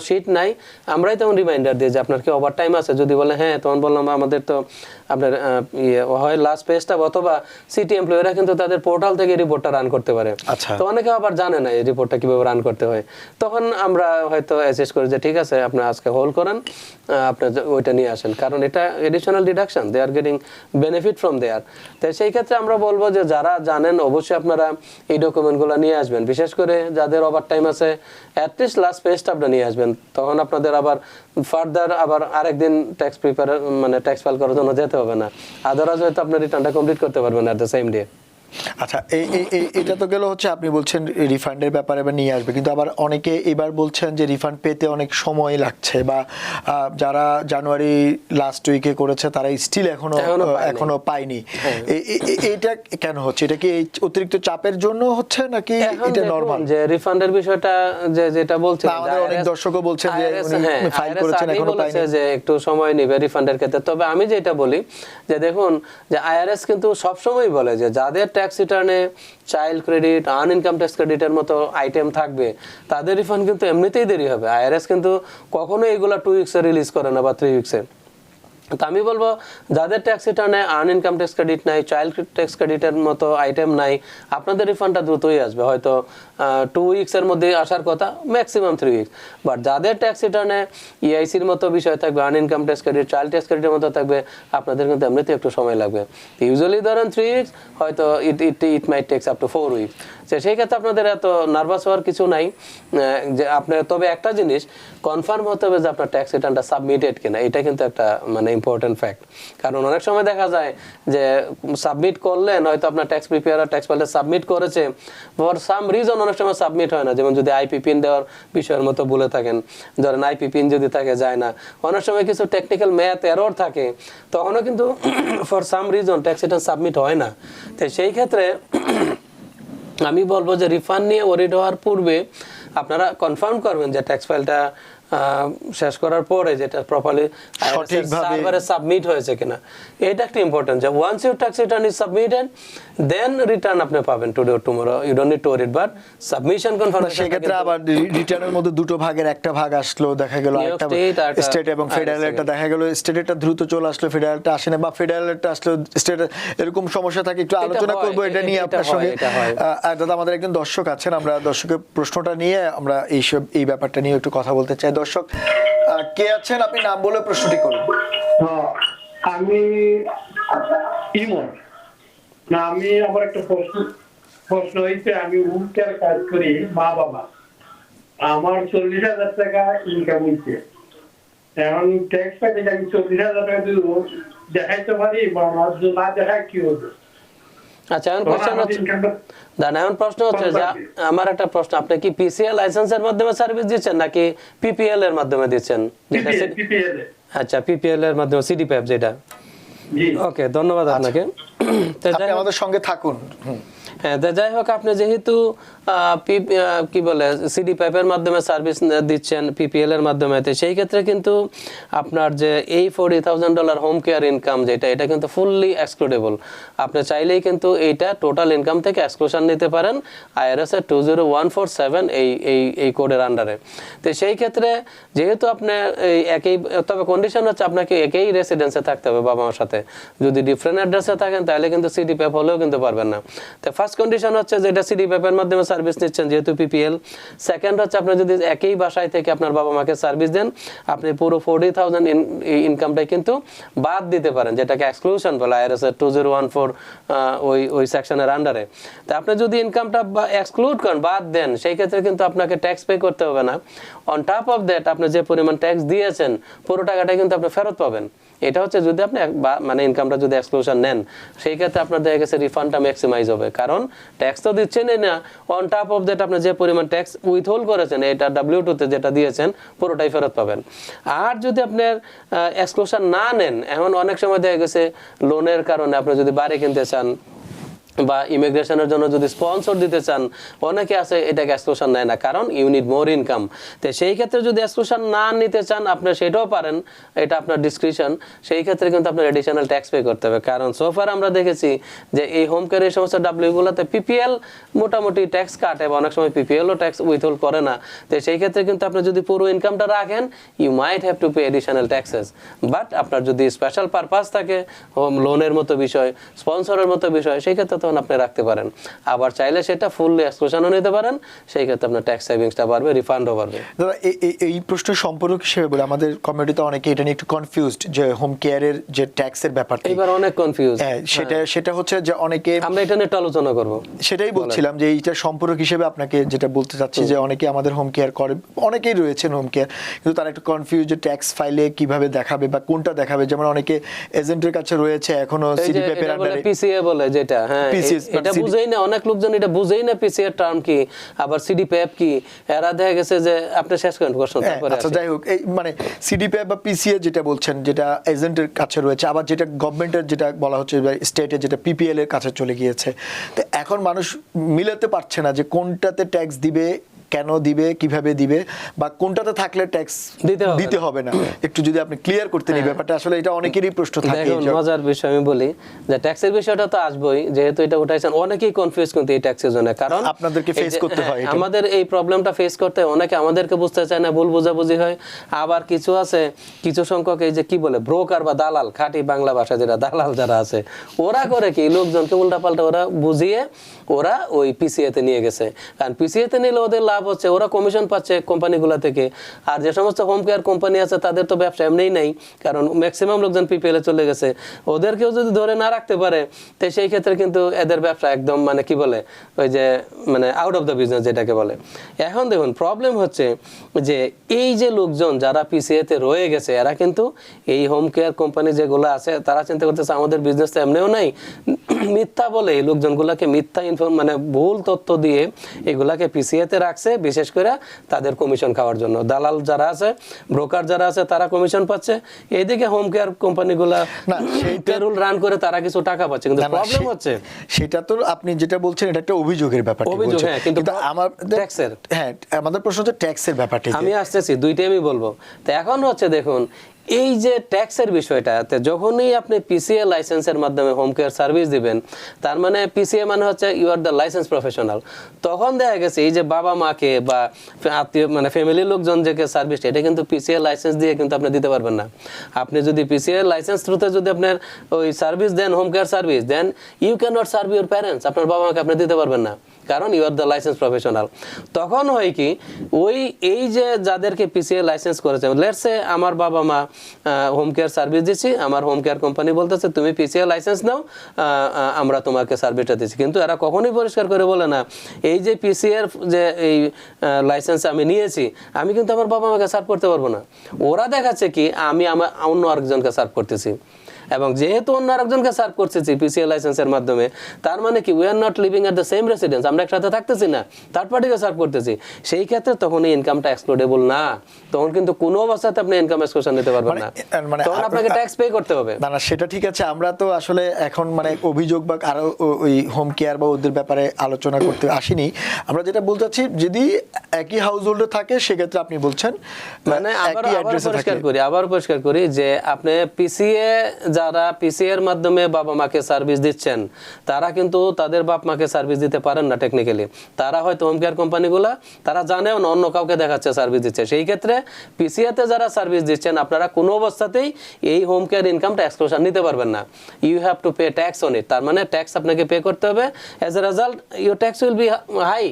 শিট নাই, আমরাই তখন রিমাইন্ডার দিই যে আপনার কি ওভারটাইম আছে, যদি বলে হ্যাঁ, তখন বললাম আমাদের তো আপনার হয় লাস্ট পেজটা অথবা সিটি এমপ্লয়িরা কিন্তু তাদের পোর্টাল থেকে রিপোর্টটা রান করতে পারে। তো অনেকে আবার জানে না এই রিপোর্টটা কিভাবে রান করতে হয়, তখন আমরা হয়তো অ্যাসেস করি যে ঠিক আছে আপনি আজকে হোল্ড করেন, আপনি ওইটা নিয়ে আসেন, কারণ এটা additional deduction, they are getting benefit from there. তো সেই ক্ষেত্রে আমরা বলবো যে যারা জানেন অবশ্যই আপনারা এই ডকুমেন্টগুলো নিয়ে আসবেন, বিশেষ করে যাদের ওভারটাইম আছে অ্যাটলিস্ট লাস্ট পে স্ট্যাপটা নিয়ে আসবেন, তখন আপনাদের আবার ফার্দার আবার আরেকদিন ট্যাক্স মানে ট্যাক্স ফাইল করার জন্য যেতে হবে না, আদারওয়াইজ হয়তো আপনার রিটার্নটা কমপ্লিট করতে পারবেন এট দ্য সেম ডে। আচ্ছা, এটা তো গেল হচ্ছে আপনি বলছেন রিফান্ডের ব্যাপারে এবার নিয়ে আসবে, কিন্তু আবার অনেকে এবার বলছেন যে রিফান্ড পেতে অনেক সময় লাগছে, বা যারা জানুয়ারি লাস্ট উইকে করেছে তারা স্টিল এখনো পায়নি, এটা কেন হচ্ছে? এটা কি অতিরিক্ত চাপের জন্য হচ্ছে নাকি এটা নরমাল? যে রিফান্ডের বিষয়টা যেটা বলছেন, আমাদের অনেক দর্শকও বলছেন যে উনি ফাইল করেছেন এখনো পায়নি, যে একটু সময় নেবে রিফান্ডের ক্ষেত্রে। তবে আমি যেটা বলি যে দেখুন, যে আইআরএস কিন্তু সবসময় বলে যে যাদের ট্যাক্স রিটার্নে চাইল্ড ক্রেডিট, আনইনকাম ট্যাক্স ক্রেডিটের মতো আইটেম থাকবে, তাদের রিফান্ড কিন্তু এমনিতেই দেরি হবে। আইআরএস কিন্তু কখনো এগুলা 2 উইকসে রিলিজ করে না বা 3 উইকসে, তো আমি বলবো যাদের ট্যাক্স রিটার্নে আর্ন ইনকাম ট্যাক্স ক্রেডিট নাই, চাইল্ড ট্যাক্স ক্রেডিটের মতো আইটেম নাই, আপনাদের রিফান্ডটা দ্রুতই আসবে, হয়তো 2 উইকসের মধ্যে আসার কথা, ম্যাক্সিমাম 3 উইকস। বাট যাদের ট্যাক্স রিটার্নে ইআইসির মতো বিষয় থাকবে, earn income tax credit, child tax ক্রেডিটের মতো থাকবে, আপনাদের কিন্তু এমনিতে একটু সময় লাগবে। ইউজুয়ালি ধরেন 3 উইকস, হয়তো ইট মাইট টেক্স আপ টু 4 উইকস। সেই ক্ষেত্রে আপনাদের এত নার্ভাস হওয়ার কিছু নাই। যে আপনার তবে একটা জিনিস কনফার্ম হতে হবে যে আপনার ট্যাক্স রিটার্নটা সাবমিটেড কিনা, এটা কিন্তু একটা মানে ইম্পর্টেন্ট ফ্যাক্ট। কারণ অনেক সময় দেখা যায় যে সাবমিট করলেন, হয়তো আপনার ট্যাক্স প্রিপেয়ার ট্যাক্স ফাইলে সাবমিট করেছে, ফর সাম রিজন অনেক সময় সাবমিট হয় না। যেমন যদি আইপি পিন দেওয়ার বিষয়ের মতো বলে থাকেন, ধরেন আইপি পিন যদি থাকে যায় না, অনেক সময় কিছু টেকনিক্যাল ম্যাথ এরর থাকে, তখনও কিন্তু for some reason tax return submit হয় না। তো সেই ক্ষেত্রে আমি বলবো যে রিফান্ড নিয়ে ওরিড হওয়ার পূর্বে আপনারা কনফার্ম করবেন যে ট্যাক্স ফাইলটা শেষ করার পরে যেটা প্রপারলি সার্ভারে সাবমিট হয়েছে কিনা। এটা একটা ইম্পর্টেন্ট যে once your tax return is submitted then return আপনি পাবেন today or tomorrow, you don't need to worry. But submission confirmation, সেক্ষেত্রে আবার রিটার্নের মধ্যে দুটো ভাগের একটা ভাগ আসলো, দেখা গেল একটা স্টেট এবং ফেডারেলটা, দেখা গেল স্টেটেরটা দ্রুত চলে আসলো, ফেডারেলটা আসে না, বা ফেডারেলটা আসলো স্টেট, এরকম সমস্যা থাকে। একটু আলোচনা করবো এটা নিয়ে আপনার সঙ্গে। দাদা, আমাদের একজন দর্শক আছেন, আমরা দর্শকের প্রশ্নটা নিয়ে আমরা এই ব্যাপারটা নিয়ে একটু কথা বলতে চাই। দর্শক কে আছেন, আপনি নাম বলে প্রশ্নটি করুন। আমি ইমন না, আমি আমার একটা প্রশ্ন হয়েছে, আমি উইকের কাজ করি, মা বাবা, আমার 40,000 টাকা ইনকাম হয়েছে। এখন ট্যাক্স পাইতে আমি 40,000 টাকা দিব, দেখাইতে পারি বা না দেখায় কি হবে? আচ্ছা, এখন কোশ্চেন হচ্ছে দাদা, এখন প্রশ্ন হচ্ছে যে আমার একটা প্রশ্ন, আপনি কি পিসিএল লাইসেন্সের মাধ্যমে সার্ভিস দিচ্ছেন নাকি পিপিএল এর মাধ্যমে দিচ্ছেন? আচ্ছা, পিপিএল এর মাধ্যমে সিডিপিএফ যেটা। ওকে, ধন্যবাদ আপনাকে। আপনি আমাদের সঙ্গে থাকুন। হ্যাঁ, যাই হোক, আপনি যেহেতু কি বলে সিডিপিএফ এর মাধ্যমে সার্ভিস দিচ্ছেন পিপিএল এর মাধ্যমে, সেই ক্ষেত্রে কিন্তু আপনার যে এই $40,000 হোম কেয়ার ইনকাম যেটা, এটা কিন্তু ফুললি এক্সক্লুডেবল। আপনি চাইলেই কিন্তু এইটা টোটাল ইনকাম থেকে এক্সক্লুশন নিতে পারেন আইআরএস এর 20147 এই কোডের আন্ডারে। তো সেই ক্ষেত্রে যেহেতু আপনি একই, তবে কন্ডিশন হচ্ছে আপনাকে একই রেসিডেন্সে থাকতে হবে বাবা মার সাথে। যদি ডিফারেন্ট অ্যাড্রেসে থাকেন তাহলে কিন্তু সিডিপিএফ হলেও কিন্তু পারবেন না। তো ফার্স্ট কন্ডিশন হচ্ছে যে এটা সিডিপিএফ এর মাধ্যমে সার্ভিস নিচ্ছেন যেহেতু পিপিএল। সেকেন্ড হচ্ছে আপনি যদি একই বাসায় থেকে আপনার বাবা মাকে সার্ভিস দেন, আপনি পুরো 40,000 ইনকামটাই কিন্তু বাদ দিতে পারেন, যেটাকে এক্সক্লুশন বলে আইআরএস এর 2014 ওই সেকশনের আন্ডারে। তো আপনি যদি ইনকামটা এক্সক্লুড করেন, বাদ দেন, সেই ক্ষেত্রে কিন্তু আপনাকে ট্যাক্স পে করতে হবে না। অন টপ অফ দ্যাট আপনি যে পরিমাণ ট্যাক্স দিয়েছেন পুরো টাকাটাই কিন্তু আপনি ফেরত পাবেন। এটা হচ্ছে যদি আপনি মানে ইনকামটা যদি এক্সক্লুশন নেন, সেই ক্ষেত্রে আপনার দেখা গেছে রিফান্ডটা ম্যাক্সিমাইজ হবে, কারণ ট্যাক্স তো দিচ্ছেনই না, অন টপ অফ দ্যাট আপনি যে পরিমাণ ট্যাক্স উইথহোল্ড করেছেন এটা W2-তে যেটা দিয়েছেন পুরোটাই ফেরত পাবেন। আর যদি আপনার এক্সক্লুশন না নেন, এখন অনেক সময় দেখা গেছে লোনের কারণে আপনি যদি বাড়ি কিনতে চান বা ইমিগ্রেশনের জন্য যদি স্পন্সর দিতে চান, অনেকে আছে এটাকে এক্সক্লুশন নেয় না, কারণ ইউ নিড মোর ইনকাম। তো সেই ক্ষেত্রে যদি এক্সক্লুশন না নিতে চান আপনি সেটাও পারেন, এটা আপনার ডিসক্রিপশন। সেই ক্ষেত্রে কিন্তু আপনার এডিশনাল ট্যাক্স পে করতে হবে, কারণ সোফার আমরা দেখেছি যে এই হোম কেয়ার এই সমস্ত ডাব্লিউগুলোতে পিপিএল মোটামুটি ট্যাক্স কাটে, বা অনেক সময় পিপিএলও ট্যাক্স উইথহোল্ড করে না। তো সেই ক্ষেত্রে কিন্তু আপনি যদি পুরো ইনকামটা রাখেন, you might have to pay additional taxes. But আপনার যদি স্পেশাল পারপাস থাকে, হোম লোনের মতো বিষয়, স্পন্সরের মতো বিষয়, সেই ক্ষেত্রে তখন আপনি রাখতে পারেন। আবার চাইলে সেটা ফুললি এক্সক্লুশনও নিতে পারেন, সেই ক্ষেত্রে আপনার ট্যাক্স সেভিংসটা বাড়বে, রিফান্ডও বাড়বে। দাদা, এই প্রশ্নের সম্পর্ক হিসেবে বলে আমাদের কমিউনিটিতে অনেকে এটা নিয়ে একটু কনফিউজড যে হোম কেয়ারের যে ট্যাক্সের ব্যাপারটা, এবার অনেক কনফিউজ। সেটা হচ্ছে যে অনেকে, আমরা এটা নিয়ে একটু আলোচনা করব। সেটাই বলছিলাম যে এইটা সম্পর্ক হিসেবে আপনাকে যেটা বলতে চাচ্ছি যে অনেকে আমাদের হোম কেয়ার করে, অনেকেই রয়েছেন হোম কেয়ার, কিন্তু তারা একটু কনফিউজ যে ট্যাক্স ফাইলে কিভাবে দেখাবে বা কোনটা দেখাবে। যেমন অনেকে এজেন্টের কাছে রয়েছে এখনো সিডিপিএফ এর আন্ডারে, পিসিএ বলে যেটা, হ্যাঁ এটা বুঝেই না, অনেক লোকজন এটা বুঝেই না পিসিএ এর টার্ম কি, আবার সিডিপিএফ কি। এরা দেখা গেছে যে আপনি শেষ করেন প্রশ্ন, তারপরে আচ্ছা যাই হোক, এই মানে সিডিপিএফ বা পিসিএ যেটা বলছেন, যেটা এজেন্টের কাছে রয়েছে, আবার যেটা গভর্নমেন্টের যেটা বলা হচ্ছে স্টেটে যেটা পিপিএল এর কাছে চলে গিয়েছে। তো এখন মানুষ মিলাতে পারছে না যে কোনটাতে ট্যাক্স দিবে, কেন দিবে, কিভাবে দিবে, বা কোনটাতে থাকলে ট্যাক্স দিতে হবে না, একটু যদি আপনি ক্লিয়ার করতেন এই ব্যাপারটা। আসলে এটা অনেকেরই প্রশ্ন থাকে। দেখুন মজার বিষয় আমি বলি যে ট্যাক্সের বিষয়টা তো আসবেই, যেহেতু এটা উঠাইছেন অনেকেই কনফিউজ কিন্তু এই ট্যাক্সের জন্য, কারণ আপনাদেরকে ফেস করতে হয় এটা। আমাদের এই প্রবলেমটা ফেস করতে হয়, অনেকে আমাদেরকে বুঝতে চায় না, ভুল বোঝাবুঝি হয়। আবার কিছু আছে, কিছু সংখ্যক এই যে কি বলে ব্রোকার বা দালাল, খাঁটি বাংলা ভাষা যেটা দালাল যারা আছে, ওরা করে কি লোকজনকে উল্টাপাল্টা ওরা বুঝিয়ে ওরা ওই পিসিএ তে নিয়ে গেছে। কারণ পিসিএ তে নিলে ওদের লাভ হচ্ছে, ওরা কমিশন পাচ্ছে কোম্পানিগুলো থেকে। আর যে সমস্ত হোম কেয়ার কোম্পানি আছে তাদের তো ব্যবসা এমনিই নাই, কারণ ম্যাক্সিমাম লোকজন পিপিএল এ চলে গেছে। ওদেরকেও যদি ধরে না রাখতে পারে তো সেই ক্ষেত্রে কিন্তু এদের ব্যবসা একদম মানে কি বলে ওই যে মানে আউট অফ দ্য বিজনেস যেটাকে বলে। এখন দেখুন প্রবলেম হচ্ছে যে এই যে লোকজন যারা পিসিএ তে রয়ে গেছে, এরা কিন্তু এই হোম কেয়ার কোম্পানি যেগুলো আছে তারা চিন্তা করতেছে আমাদের বিজনেস তো এমনিও নাই, মিথ্যা বলে এই লোকজনগুলোকে মিথ্যা মানে ভুল তথ্য দিয়ে এগুলাকে পিসিএ তে রাখছে, বিশেষ করে তাদের কমিশন খাওয়ার জন্য। দালাল যারা আছে, ব্রোকার যারা আছে, তারা কমিশন পাচ্ছে, এইদিকে হোম কেয়ার কোম্পানিগুলা পেরোল রান করে তারা কিছু টাকা পাচ্ছে। কিন্তু প্রবলেম হচ্ছে সেটা তো আপনি যেটা বলছেন এটা একটা অভিযোগের ব্যাপার, অভিযোগ, হ্যাঁ, কিন্তু ট্যাক্সের, হ্যাঁ আমাদের প্রশ্ন হচ্ছে ট্যাক্সের ব্যাপারটা। আমি আসতেছি, দুইটাই আমি বলবো। তো এখন হচ্ছে দেখুন এই যে ট্যাক্সের বিষয়টাতে যখনই আপনি পিসিএ লাইসেন্সের মাধ্যমে হোম কেয়ার সার্ভিস দিবেন, তার মানে পিসিএ মানে হচ্ছে you are the licence professional. তখন দেখা গেছে এই যে বাবা মাকে বা আত্মীয় মানে ফ্যামিলির লোকজন যে সার্ভিস, এটা কিন্তু পিসিএ লাইসেন্স দিয়ে কিন্তু আপনি দিতে পারবেন না। আপনি যদি পিসিএ লাইসেন্স থ্রুতে যদি আপনার ওই সার্ভিস দেন, হোম কেয়ার সার্ভিস দেন, you can not serve your parents, আপনার বাবা মাকে আপনি দিতে পারবেন না, কারণ you are the licence professional. তখন হয় কি ওই এই যে যাদেরকে পিসিএ লাইসেন্স করেছে, লেটস সে আমার বাবা মা হোম কেয়ার সার্ভিস দিচ্ছি, আমার হোম কেয়ার কোম্পানি বলতেছে তুমি পিসিএ লাইসেন্স নাও, আমরা তোমাকে সার্ভিসটা দিচ্ছি। কিন্তু এরা কখনোই পরিষ্কার করে বলে না এই যে পিসিএ এর যে এই লাইসেন্স আমি নিয়েছি, আমি কিন্তু আমার বাবা মাকে সার্ভ করতে পারবো না। ওরা দেখাচ্ছে কি আমি আমার অন্য আরেকজনকে সার্ভ করতেছি, এবং যেহেতু অন্য আরেকজনকে সার্ভ করতেছি পিসিএ লাইসেন্সের মাধ্যমে, তার মানে কি we are not living at the same residence, আমরা একসাথে থাকতেছি না, থার্ড পার্টিকে সার্ভ করতেছি। সেই ক্ষেত্রে তখন এই ইনকামটা এক্সক্লুডেবল না, তখন কিন্তু কোনো অবস্থাতে আপনি ইনকাম এক্সক্লুশন নিতে পারবেন না, তখন আপনাকে ট্যাক্স পে করতে হবে। না না সেটা ঠিক আছে, আমরা তো আসলে এখন মানে অভিযোগ বা আরো ওই হোম কেয়ার বা ওদের ব্যাপারে আলোচনা করতে আসিনি। আমরা যেটা বলতে চাচ্ছি যদি একই হাউস হোল্ডে থাকে সেক্ষেত্রে আপনি বলছেন মানে আবার পরিষ্কার করি যে আপনি পিসিএ যারা পিসিএ এর মাধ্যমে বাবা মাকে সার্ভিস দিচ্ছেন, তারা কিন্তু তাদের বাপ মাকে সার্ভিস দিতে পারেন না টেকনিক্যালি। তারা হয়তো হোম কেয়ার কোম্পানিগুলা তারা জানেও না, অন্য কাউকে দেখাচ্ছে সার্ভিস দিচ্ছে। সেই ক্ষেত্রে পিসিএ তে যারা সার্ভিস দিচ্ছেন, আপনারা কোনো অবস্থাতেই এই হোম কেয়ার ইনকামটা এক্সক্লুশন নিতে পারবেন না। You have to pay tax on it, তার মানে ট্যাক্স আপনাকে পে করতে হবে। As a result your tax will be high.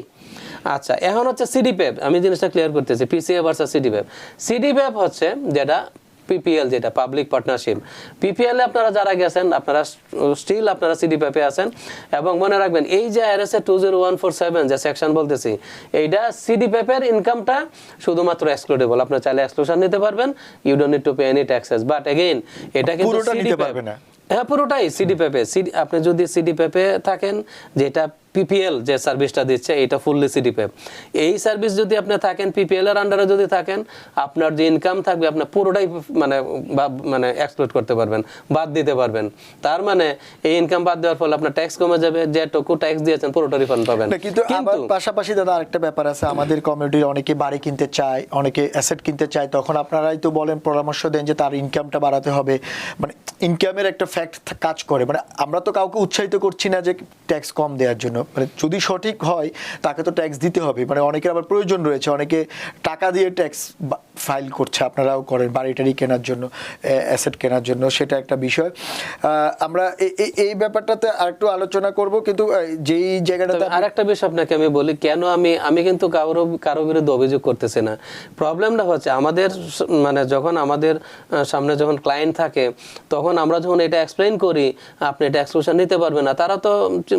আচ্ছা, এখন হচ্ছে সিডিপ্যাপ, আমি জিনিসটা ক্লিয়ার করতেছি, পিসিএ ভার্সাস সিডিপ্যাপ। সিডিপ্যাপ হচ্ছে যেটা পিপিএল, যেটা পাবলিক পার্টনারশিপ। পিপিএল এ আপনারা যারা গেছেন আপনারা স্টিল আপনারা সিডিপ্যাপে আছেন, এবং মনে রাখবেন এই যে আরএসএ 20147 যে সেকশন বলতেছি, এইটা সিডিপ্যাপের ইনকামটা শুধুমাত্র এক্সক্লুডেবল, আপনি চাইলে এক্সক্লুশন নিতে পারবেন, you don't need to pay any taxes. But again এটা কিন্তু সিডিপ্যাপ, হ্যাঁ পুরোটাই সিডিপ্যাপে। আপনি যদি সিডিপ্যাপে থাকেন, যেটা পিপিএল যে সার্ভিসটা দিচ্ছে এটা ফুললি সিডিপ্যাপ, এই সার্ভিস যদি আপনি থাকেন পিপিএল এর আন্ডারে যদি থাকেন, আপনার যে ইনকাম থাকবে আপনি পুরোটাই মানে এক্সক্লুড করতে পারবেন, বাদ দিতে পারবেন। তার মানে এই ইনকাম বাদ দেওয়ার ফলে আপনার ট্যাক্স কমে যাবে, যেটুকু ট্যাক্স দিয়েছেন পুরোটা রিফান্ড পাবেন। কিন্তু আবার পাশাপাশি দাদা আরেকটা ব্যাপার আছে, আমাদের কমিউনিটির অনেকে বাড়ি কিনতে চায়, অনেকে অ্যাসেট কিনতে চায়, তখন আপনারাই তো বলেন, পরামর্শ দেন যে তার ইনকামটা বাড়াতে হবে, মানে ইনকামের একটা ফ্যাক্ট কাজ করে। মানে আমরা তো কাউকে উৎসাহিত করছি না যে ট্যাক্স কম দেওয়ার জন্য, মানে যদি সঠিক হয় তাকে তো ট্যাক্স দিতে হবে। মানে অনেকের আবার প্রয়োজন রয়েছে, অনেকে টাকা দিয়ে ট্যাক্স ফাইল করছে, আপনারাও করেন বাড়ি টাড়ি কেনার জন্য, অ্যাসেট কেনার জন্য, সেটা একটা বিষয়। আমরা এই ব্যাপারটাতে আরেকটু আলোচনা করব, কিন্তু যেই জায়গাটাতে আরেকটা বিষয় আপনাকে আমি বলি, কেন আমি কিন্তু কারো বিরুদ্ধে অভিযোগ করতেছি না। প্রবলেমটা হচ্ছে আমাদের মানে যখন আমাদের সামনে যখন ক্লায়েন্ট থাকে, তখন আমরা যখন এটা এক্সপ্লেইন করি আপনি এটা এক্সক্লুশন নিতে পারবেন না, তারা তো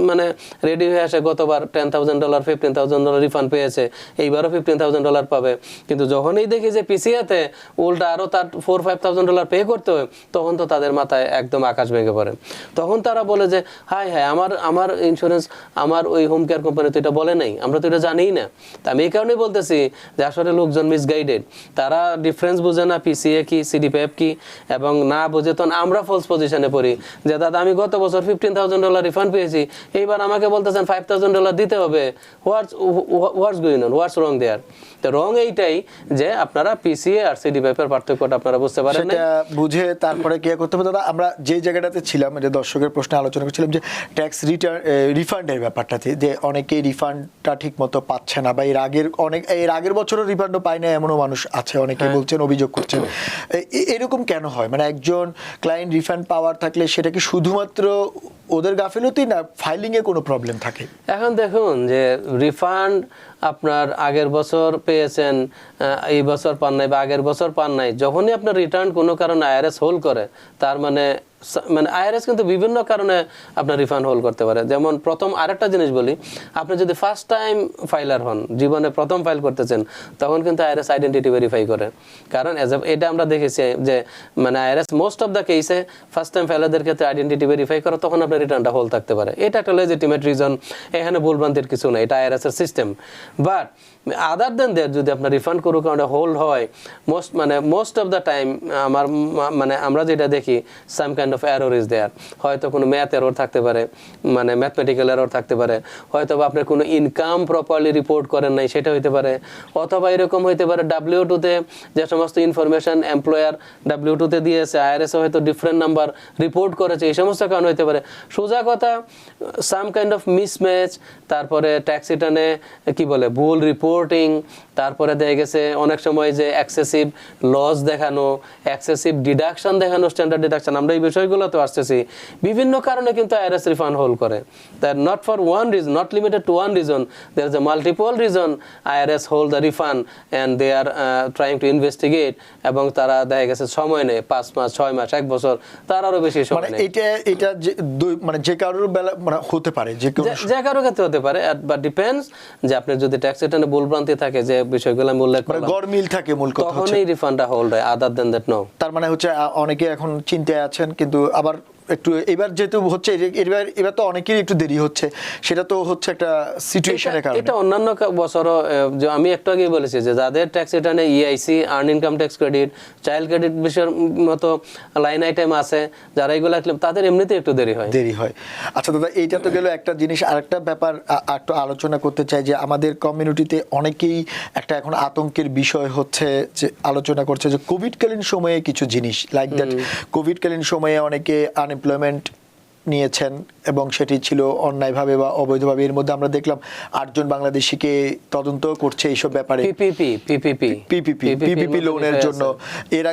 মানে রেডি হয়ে আসে, গতবার $10,000 $15,000 রিফান্ড পেয়েছে, এইবারও $15,000 পাবে। কিন্তু যখনই দেখি যে পিসিএতে উল্টা আরো তার $4,000-5,000 পে করতে হয়, তখন তো তাদের মাথায় একদম আকাশ ভেঙে পড়ে। তখন তারা বলে যে হাই হ্যাঁ আমার ইন্স্যুরেন্স আমার ওই হোম কেয়ার কোম্পানি তো এটা বলে নাই, আমরা তো এটা জানিই না। তা আমি এই কারণেই বলতেছি যে আসলে লোকজন মিসগাইডেড, তারা ডিফারেন্স বুঝে না পিসিএ কি সিডিপিএফ কি, এবং না বুঝে তখন আমরা ফলস পজিশনে পড়ি যে দাদা আমি গত বছর $15,000 রিফান্ড পেয়েছি, এইবার আমাকে বলতেছেন $5,000 দিতে হবে। হোয়াটস গোয়িং অন, হোয়াটস রং দেয়ার? তো রং এইটাই যে আপনারা পিসিএ আর সিডিপিএফ এর পার্থক্যটা আপনারা বুঝতে পারেন না। সেটা বুঝে তারপরে কি করতে হবে দাদা? আমরা যে জায়গাটাতে ছিলাম, যে দর্শকের প্রশ্নে আলোচনা করছিলাম যে ট্যাক্স রিফান্ডের ব্যাপারটাতে, যে অনেকেই রিফান্ডটা ঠিক মতো পাচ্ছে না, বা এর আগের বছরও রিফান্ডও পায় না এমনও মানুষ আছে, অনেকে বলছেন, অভিযোগ করছেন। এরকম কেন হয়? মানে একজন ক্লায়েন্ট রিফান্ড পাওয়ার থাকলে সেটা কি শুধুমাত্র ওদের গাফিলতি, না ফাইলিং এ কোনো প্রবলেম থাকে? এখন দেখুন যে রিফান্ড আপনার আগের বছর পেয়েছেন, এই বছর পান নাই বা আগের বছর পান নাই, যখনই আপনার রিটার্ন কোনো কারণে আইআরএস হোল্ড করে, তার মানে আইআরএস কিন্তু বিভিন্ন কারণে আপনার রিফান্ড হোল্ড করতে পারে। যেমন প্রথম আরেকটা জিনিস বলি, আপনি যদি ফার্স্ট টাইম ফাইলার হন, জীবনে প্রথম ফাইল করতেছেন, তখন কিন্তু আইআরএস আইডেন্টিটি ভেরিফাই করে। কারণ এটা আমরা দেখেছি যে মানে আইআরএস মোস্ট অফ দ্য কেসে ফার্স্ট টাইম ফাইলারদের ক্ষেত্রে আইডেন্টিটি ভেরিফাই করে, তখন আপনার রিটার্নটা হোল্ড থাকতে পারে। এটা একটা লেজিটিমেট রিজন, এখানে ভুলভ্রান্তির কিছু নেই, এটা আইআরএস এর system. But other than that যদি আপনার রিফান্ড করুক হোল্ড হয়, মোস্ট অফ দ্য টাইম আমরা যেটা দেখি some kind of error is there. হয়তো কোনো ম্যাথ এরর থাকতে পারে, মানে ম্যাথমেটিক্যাল এরর থাকতে পারে, হয়তো বা আপনার কোনো ইনকাম প্রপারলি রিপোর্ট করেন নাই সেটা হইতে পারে, অথবা এরকম হইতে পারে W2-তে যে সমস্ত ইনফরমেশন এমপ্লয়ার W2-তে দিয়েছে, আইআরএসও হয়তো ডিফারেন্ট নাম্বার রিপোর্ট করেছে, এই সমস্ত কারণ হইতে পারে। সোজা কথা সাম কাইন্ড অফ মিসম্যাচ, তারপরে ট্যাক্স রিটার্নে কি বলে ভুল রিপোর্টিং, তারপরে দেখা গেছে অনেক সময় যে এক্সেসিভ লস দেখানো, এক্সেসিভ ডিডাকশন দেখানো, স্ট্যান্ডার্ড ডিডাকশন, আমরা এই বিষয়গুলো তো আসতেছি। বিভিন্ন কারণে কিন্তু আইআরএস রিফান্ড হোল্ড করে। That not for one reason, not limited to one reason, there is a multiple reason IRS hold the refund and they are trying to investigate. এবং তারা দেখা গেছে সময় নেয় 5 মাস, 6 মাস, 1 বছর, তার আরো বেশি সময় নেয়। এটা মানে যে কারোর বেলা মানে হতে পারে, যে কারোর ক্ষেত্রে হতে পারে, বাট ডিপেন্ডস যে আপনার যদি ট্যাক্স রিটার্নে ভুলভ্রান্তি থাকে, যে বিষয়গুলো আমি উল্লেখ করলাম, গরমিল থাকে, মূল কথা হচ্ছে তখনই রিফান্ডটা হোল্ড হয়। আদার দেন দ্যাট নো। তার মানে হচ্ছে অনেকে এখন চিন্তায় আছেন, কিন্তু আবার একটু এবার যেহেতু হচ্ছে এবার তো অনেকেরই একটু দেরি হচ্ছে, সেটা তো হচ্ছে একটা সিচুয়েশনের কারণে। এটা অন্যান্য বছরও যে আমি একটু আগেই বলেছি যে যাদের ট্যাক্স রিটার্নে EIC, earned income tax credit, child credit বিষয়ের মতো লাইন আইটেম আছে, যারা এগুলো তাদের এমনিতেই একটু দেরি হয়। আচ্ছা দাদা, এইটা তো গেল একটা জিনিস। আরেকটা ব্যাপার একটু আলোচনা করতে চাই, যে আমাদের কমিউনিটিতে অনেকেই একটা এখন আতঙ্কের বিষয় হচ্ছে, যে আলোচনা করছে যে কোভিডকালীন সময়ে কিছু জিনিস লাইক দ্যাট, কোভিডকালীন সময়ে অনেকে আনএমপ্লয়মেন্ট নিয়েছেন এবং সেটি ছিল অন্যায়ভাবে বা অবৈধভাবে। এর মধ্যে আমরা দেখলাম 8 জন বাংলাদেশিকে তদন্ত করছে এইসব ব্যাপারে, পিপিপি লোনের জন্য। এর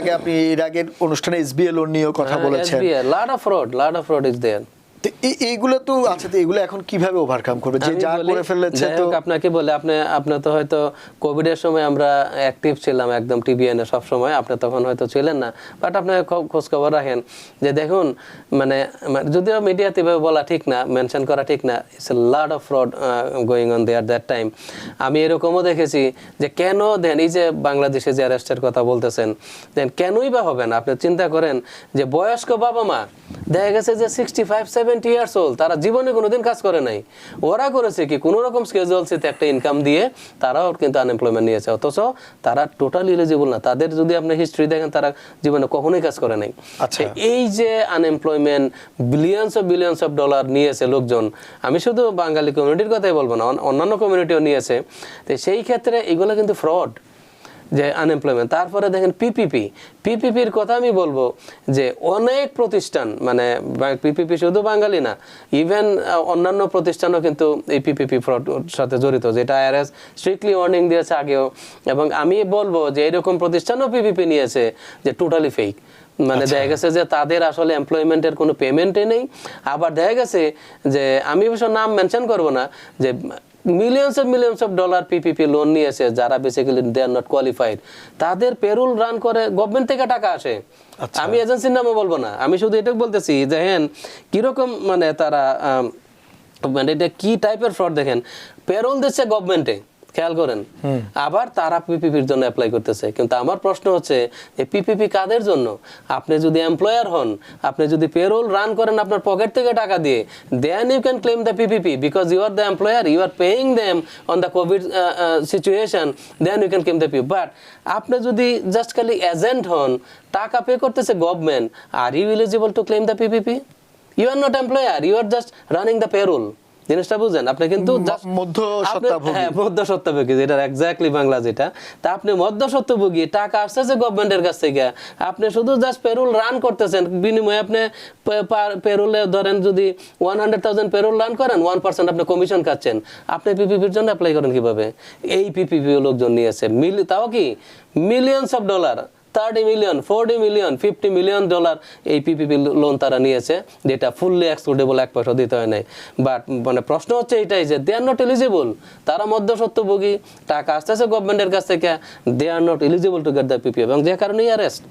আগের অনুষ্ঠানে এসবিএ লোন নিয়েও কথা বলেছেন। lot of fraud is there. এইগুলো তো আছে, তো এগুলো এখন কিভাবে ওভারকাম করবে? যে যা করে ফেলেছে, তো আপনাকে বলে আপনি তো হয়তো কোভিড এর সময় আমরা অ্যাক্টিভ ছিলাম একদম টিবিএন এ সব সময়, আপনি তখন হয়তো ছিলেন না, বাট আপনি খোঁজ খবর রাখেন যে দেখুন মানে যদিও মিডিয়াতে বলা ঠিক না, মেনশন করা ঠিক না, it's a lot of fraud going on there that time. আমি এরকমও দেখেছি যে কেন দেন এই যে বাংলাদেশে যে অ্যারেস্টের কথা বলতেছেন, দেন কেনই বা হবে না? আপনি চিন্তা করেন যে বয়স্ক বাবা মা দেখা গেছে যে 65-70 ইয়ার্স ওল্ড, তারা জীবনে কোনোদিন কাজ করে নাই, ওরা করেছে কি কোনো রকম স্কেজুয়ালসিতে একটা ইনকাম দিয়ে তারাও কিন্তু আনএমপ্লয়মেন্ট নিয়েছে, অথচ তারা টোটালি এলিজিবল না। তাদের যদি আপনি হিস্ট্রি দেখেন, তারা জীবনে কখনোই কাজ করে নাই। এই যে আনএমপ্লয়মেন্ট বিলিয়নস অফ ডলার নিয়েছে লোকজন, আমি শুধু বাঙালি কমিউনিটির কথাই বলবো না, অন্যান্য কমিউনিটিও নিয়েছে। তো সেই ক্ষেত্রে এগুলো কিন্তু ফ্রড, যে আনএমপ্লয়মেন্ট। তারপরে দেখেন পিপিপির কথা আমি বলবো যে অনেক প্রতিষ্ঠান, মানে পিপিপি শুধু বাঙালি না, ইভেন অন্যান্য প্রতিষ্ঠানও কিন্তু এই পিপিপি ফ্রড সাথে জড়িত, যেটা আইআরএস স্ট্রিক্টলি ওয়ার্নিং দিয়েছে আগেও। এবং আমি বলবো যে এরকম প্রতিষ্ঠানও পিপিপি নিয়েছে যে টোটালি ফেক, মানে দেখা গেছে যে তাদের আসলে এমপ্লয়মেন্টের কোনো পেমেন্টই নেই। আবার দেখা গেছে যে আমি অবশ্য নাম মেনশন করব না, যে millions of dollar PPP loan নিয়েছে যারা basically they are not qualified, তাদের পেরোল রান করে গভর্নমেন্ট থেকে টাকা আসে। আমি এজেন্সির নামও বলবো না, আমি শুধু এটাই বলতেছি দেখেন কিরকম মানে তারা মানে এটা কি টাইপের ফ্রড। দেখেন পেরোল দিচ্ছে গভর্নমেন্টে, খেয়াল করেন, আবার তারা পিপিপির জন্য অ্যাপ্লাই করতেছে। কিন্তু আমার প্রশ্ন হচ্ছে যে পিপিপি কাদের জন্য? আপনি যদি এমপ্লয়ার হন, আপনি যদি পেরোল রান করেন আপনার পকেট থেকে টাকা দিয়ে, then you can claim the PPP because you are the employer, you are paying them on the COVID situation, then you can claim the PPP. But আপনি যদি জাস্ট খালি এজেন্ট হন, টাকা পে করতেছে government, are you eligible to claim the PPP? You are not employer, you are just running the payroll. জিনিসটা বুঝেন আপনি, কিন্তু মধ্যস্বত্বভোগী, যেটা এক্স্যাক্টলি বাংলা যেটা। তা আপনি মধ্যস্বত্বভোগী, টাকা আসতেছে গভর্নমেন্টের কাছ থেকে, আপনি শুধু জাস্ট পেরোল রান করতেছেন, বিনিময়ে আপনি পেরোলে ধরেন যদি 100,000 পেরোল রান করেন, 1% আপনি কমিশন খাচ্ছেন। আপনি পিপিপির জন্য অ্যাপ্লাই করেন কিভাবে? এই পিপিপি লোকজন নিয়েছে, তাও কি millions of dollar, 30 million, 40 million, 50 million dollar এই পিপিপি লোন তারা নিয়েছে, যেটা ফুললি এক্সক্লুডেবল, 1 পয়সা দিতে হয় নাই। বাট মানে প্রশ্ন হচ্ছে এটাই যে দে আর নট এলিজিবল, তারা মধ্যস্বত্বভোগী, টাকা আসতেছে গভর্নমেন্টের কাছ থেকে, they are not eligible to get the PPP, এবং যে কারণে অ্যারেস্ট।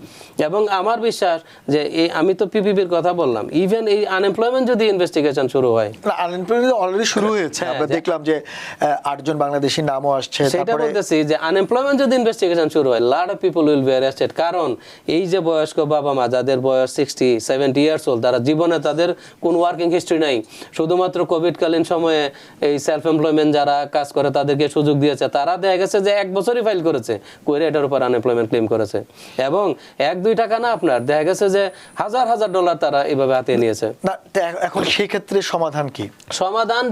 এবং আমার বিশ্বাস যে এই, আমি তো পিপিপির কথা বললাম, ইভেন এই আনএমপ্লয়মেন্ট যদি ইনভেস্টিগেশন শুরু হয়, আনএমপ্লয়মেন্ট অলরেডি শুরু হয়েছে, আমরা দেখলাম যে 8 জন বাংলাদেশি নামও আসছে। সেটা বলতেছি যে আনএমপ্লয়মেন্ট যদি ইনভেস্টিগেশন শুরু হয়, lot of people will be arrested. কারণ এই যে বয়স্ক বাবা মা যাদের বয়স 60-70 ইয়ার্স ওল্ড, তারা জীবনে তাদের কোন ওয়ার্কিং হিস্ট্রি নাই, শুধুমাত্র কোভিডকালীন সময়ে এই সেলফ এমপ্লয়মেন্ট যারা কাজ করে তাদেরকে সুযোগ দিয়েছে, তারা দেখা গেছে যে 1 বছরই ফাইল করেছে, করে এটার উপর আনএমপ্লয়মেন্ট ক্লেম করেছে, এবং 1-2 টাকা না, আপনার দেখা গেছে যে হাজার হাজার ডলার তারা এভাবে হাতে নিয়েছে। না, এখন সেই ক্ষেত্রে সমাধান কি? সমাধান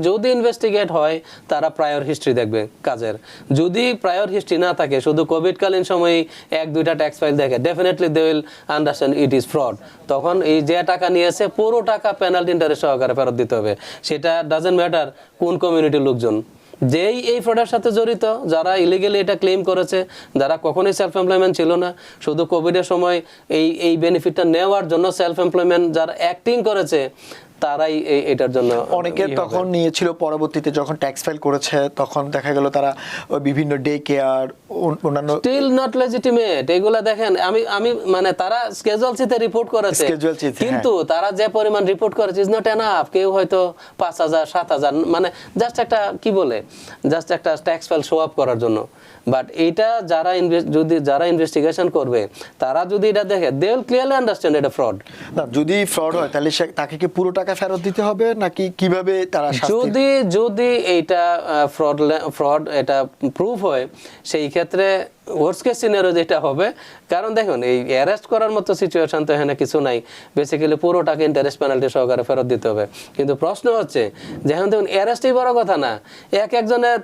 যদি ইনভেস্টিগেট হয়, তারা প্রায়র হিস্ট্রি দেখবে কাজের। যদি প্রায়র হিস্ট্রি না থাকে, শুধু কোভিডকালীন সময়ে 1-2টা ট্যাক্স ফাইল দেখে, definitely they will understand it is fraud. তখন এই যে টাকা নিয়েছে পুরো টাকা পেনাল্টি ইন্টারেস্ট সহকারে ফেরত দিতে হবে। সেটা ডাজন্ট ম্যাটার কোন কমিউনিটির লোকজন, যেই এই ফ্রডের সাথে জড়িত, যারা ইলিগালি এটা ক্লেম করেছে, যারা কখনোই সেলফ এমপ্লয়মেন্ট ছিল না, শুধু কোভিডের সময় এই বেনিফিটটা নেওয়ার জন্য সেলফ এমপ্লয়মেন্ট যারা অ্যাক্টিং করেছে, তারাই এটার জন্য অনেকে তখন নিয়েছিল, পরবর্তীতে যখন ট্যাক্স ফাইল করেছে তখন দেখা গেল তারা বিভিন্ন ডে কেয়ার, অন্যান্য স্টিল নট লেজিটিমেট। এগুলা দেখেন, আমি মানে তারা স্কেজুয়াল সিতে রিপোর্ট করেছে, কিন্তু তারা যে পরিমাণ রিপোর্ট করেছে ইজ নট এনাফ। কেউ হয়তো 5,000-7,000, মানে জাস্ট একটা কি বলে, জাস্ট একটা ট্যাক্স ফাইল শো আপ করার জন্য। বাট এটা যারা ইনভেস্টিগেশন করবে, তারা যদি এটা দেখে, দে উইল ক্লিয়ারলি আন্ডারস্ট্যান্ড এটা ফ্রড। না, যদি ফ্রড হয় তাহলে তাকে কি পুরো টাকা ফেরত দিতে হবে, নাকি কিভাবে তারা যদি এইটা ফ্রড এটা প্রুফ হয়, সেই ক্ষেত্রে ওয়ার্স্ট কেস সিনারিও যেটা হবে, কারণ দেখুন এই অ্যারেস্ট করার মতো সিচুয়েশন তো এখানে কিছু নাই, বেসিক্যালি পুরো টাকা ইন্টারেস্ট পেনাল্টি সহকারে ফেরত দিতে হবে। কিন্তু প্রশ্ন হচ্ছে যে এখন দেখুন অ্যারেস্টই বড় কথা না, একজনের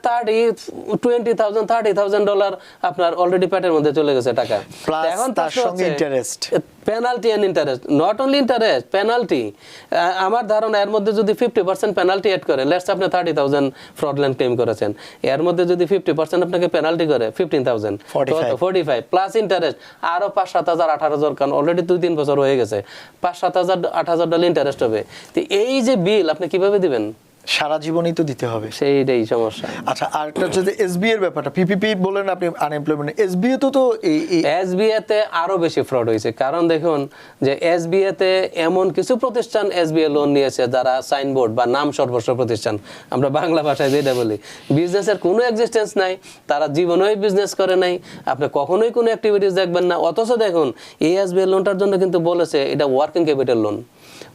30,000 ডলার আপনার অলরেডি পেটের মধ্যে চলে গেছে টাকা। এখন তার সঙ্গে interest, penalty and interest, not only interest, penalty. আমার ধারণা এর মধ্যে যদি 50% পেনাল্টি অ্যাড করে, লেটস আপনি 30,000 ফ্রডল্যান্ড ক্লেম করেছেন, এর মধ্যে যদি 50% আপনাকে পেনাল্টি করে 15,000, 45 প্লাস ইন্টারেস্ট আরো 5,000-7,000, 8,000, কারণ অলরেডি 2-3 বছর হয়ে গেছে, 5,000-7,000, 8,000 ডলার ইন্টারেস্ট হবে। তো এই যে বিল আপনি কিভাবে দিবেন? সারা জীবনই তো দিতে হবে, সেইটাই সমস্যা। আচ্ছা, আরেকটা হচ্ছে যে এসবিএ এর ব্যাপারটা, পিপিপি বলেন আপনি আনএমপ্লয়মেন্ট, এসবিএ তো এসবিএ তে আরো বেশি ফ্রড হয়েছে। কারণ দেখুন যে এসবিএ তে এমন কিছু প্রতিষ্ঠান এসবিএ লোন নিয়েছে যারা সাইনবোর্ড বা নাম সর্বস্ব প্রতিষ্ঠান, আমরা বাংলা ভাষায় যেটা বলি, বিজনেসের কোনো এক্সিস্টেন্স নাই, তারা জীবনেই বিজনেস করে নাই, আপনি কখনোই কোনো অ্যাক্টিভিটিস দেখবেন না। অথচ দেখুন এই এসবিএ লোনটার জন্য কিন্তু বলেছে এটা working capital loan.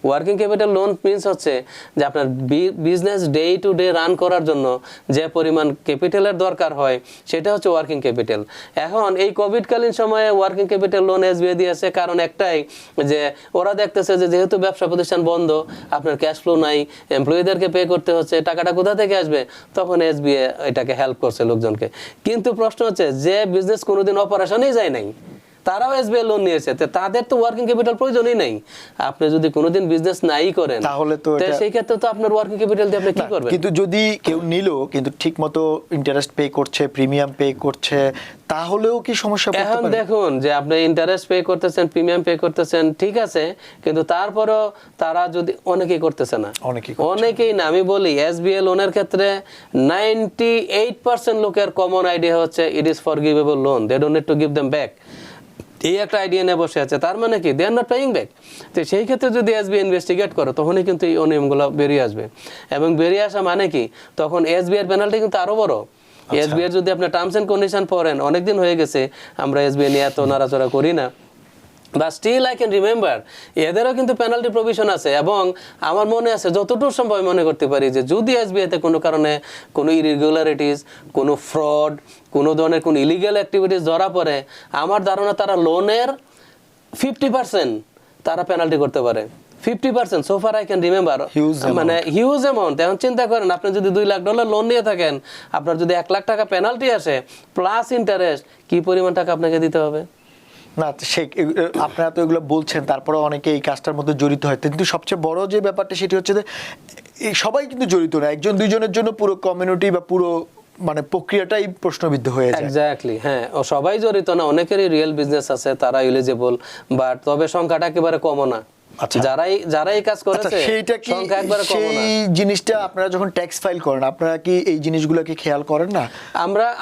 Working capital loan means হচ্ছে যে আপনার business day to day run করার জন্য যে পরিমাণ ক্যাপিটালের দরকার হয়, সেটা হচ্ছে ওয়ার্কিং ক্যাপিটাল। এখন এই কোভিডকালীন সময়ে ওয়ার্কিং ক্যাপিটাল লোন এসবিআই দিয়েছে, কারণ একটাই যে ওরা দেখতেছে যে যেহেতু ব্যবসা প্রতিষ্ঠান বন্ধ, আপনার ক্যাশ ফ্লো নাই, এমপ্লয়ীদেরকে পে করতে হচ্ছে, টাকাটা কোথা থেকে আসবে, তখন এসবিআই এটাকে হেল্প করছে লোকজনকে। কিন্তু প্রশ্ন হচ্ছে যে বিজনেস কোনোদিন অপারেশনেই যায় নাই, তারাও এসবিআই লোন নিয়েছে, তাদের তো ওয়ার্কিং ক্যাপিটাল প্রয়োজনই নেই। আপনি যদি কোনোদিন বিজনেস নাই করেন, তাহলে তো সেই ক্ষেত্রে তো আপনার ওয়ার্কিং ক্যাপিটাল দিয়ে আপনি কি করবেন? কিন্তু যদি কেউ নিল কিন্তু ঠিকমতো ইন্টারেস্ট পে করছে, প্রিমিয়াম পে করছে, তাহলেও কি সমস্যা পড়তে পারে? এখন দেখুন যে আপনি ইন্টারেস্ট পে করতেছেন, প্রিমিয়াম পে করতেছেন, ঠিক আছে, কিন্তু তারপরও তারা যদি অনেকেই করতেছে না, অনেকেই না, আমি বলি এসবিআই লোনের ক্ষেত্রে 98% লোকের কমন আইডিয়া হচ্ছে it is forgivable loan, they don't need to give them back. এই একটা আইডিয়া নিয়ে বসে আছে, তার মানে কি they are not paying back. তো সেই ক্ষেত্রে যদি এসবিআই ইনভেস্টিগেট করে, তখনই কিন্তু এই অনিয়মগুলো বেরিয়ে আসবে, এবং বেরিয়ে আসা মানে কি, তখন এসবিআই এর পেনাল্টি কিন্তু আরো বড়। এসবিআই যদি আপনি টার্মস এন্ড কন্ডিশন পড়েন, অনেকদিন হয়ে গেছে আমরা এসবিআই নিয়ে এত নাড়াচড়া করি না, বা স্টিল আই ক্যান রিমেম্বার এদেরও কিন্তু পেনাল্টি প্রভিশন আছে। এবং আমার মনে আছে যতটুকু সম্ভব মনে করতে পারি যে যদি এসবিআইতে কোনো কারণে কোনো ইরেগুলারিটিস, কোনো ফ্রড, কোনো ধরনের কোনো ইলিগাল অ্যাক্টিভিটিস ধরা পড়ে, আমার ধারণা তারা লোনের 50% তারা পেনাল্টি করতে পারে। 50% so far I can remember, মানে হিউজ অ্যামাউন্ট। এখন চিন্তা করেন আপনি যদি $2 লাখ লোন নিয়ে থাকেন, আপনার যদি $1 লাখ পেনাল্টি আসে প্লাস ইন্টারেস্ট, কি পরিমাণ টাকা আপনাকে দিতে হবে? না আপনারা তো এগুলো বলছেন, তারপরে অনেকে এই কাজটার মধ্যে জড়িত হয়, কিন্তু সবচেয়ে বড় যে ব্যাপারটা সেটি হচ্ছে যে এই সবাই কিন্তু জড়িত না, একজন দুইজনের জন্য পুরো কমিউনিটি বা পুরো মানে প্রক্রিয়াটাই প্রশ্নবিদ্ধ হয়ে যায়। এক্স্যাক্টলি, হ্যাঁ, ও সবাই জড়িত না, অনেকেরই রিয়েল বিজনেস আছে, তারা এলিজিবল, বাট তবে সংখ্যাটা একেবারে কমও না। যারাই কাজ করেছে সংখ্যা একবারে কম না। সেই জিনিসটা আপনারা যখন ট্যাক্স ফাইল করেন, আপনারা কি এই জিনিসগুলোকে খেয়াল করেন না?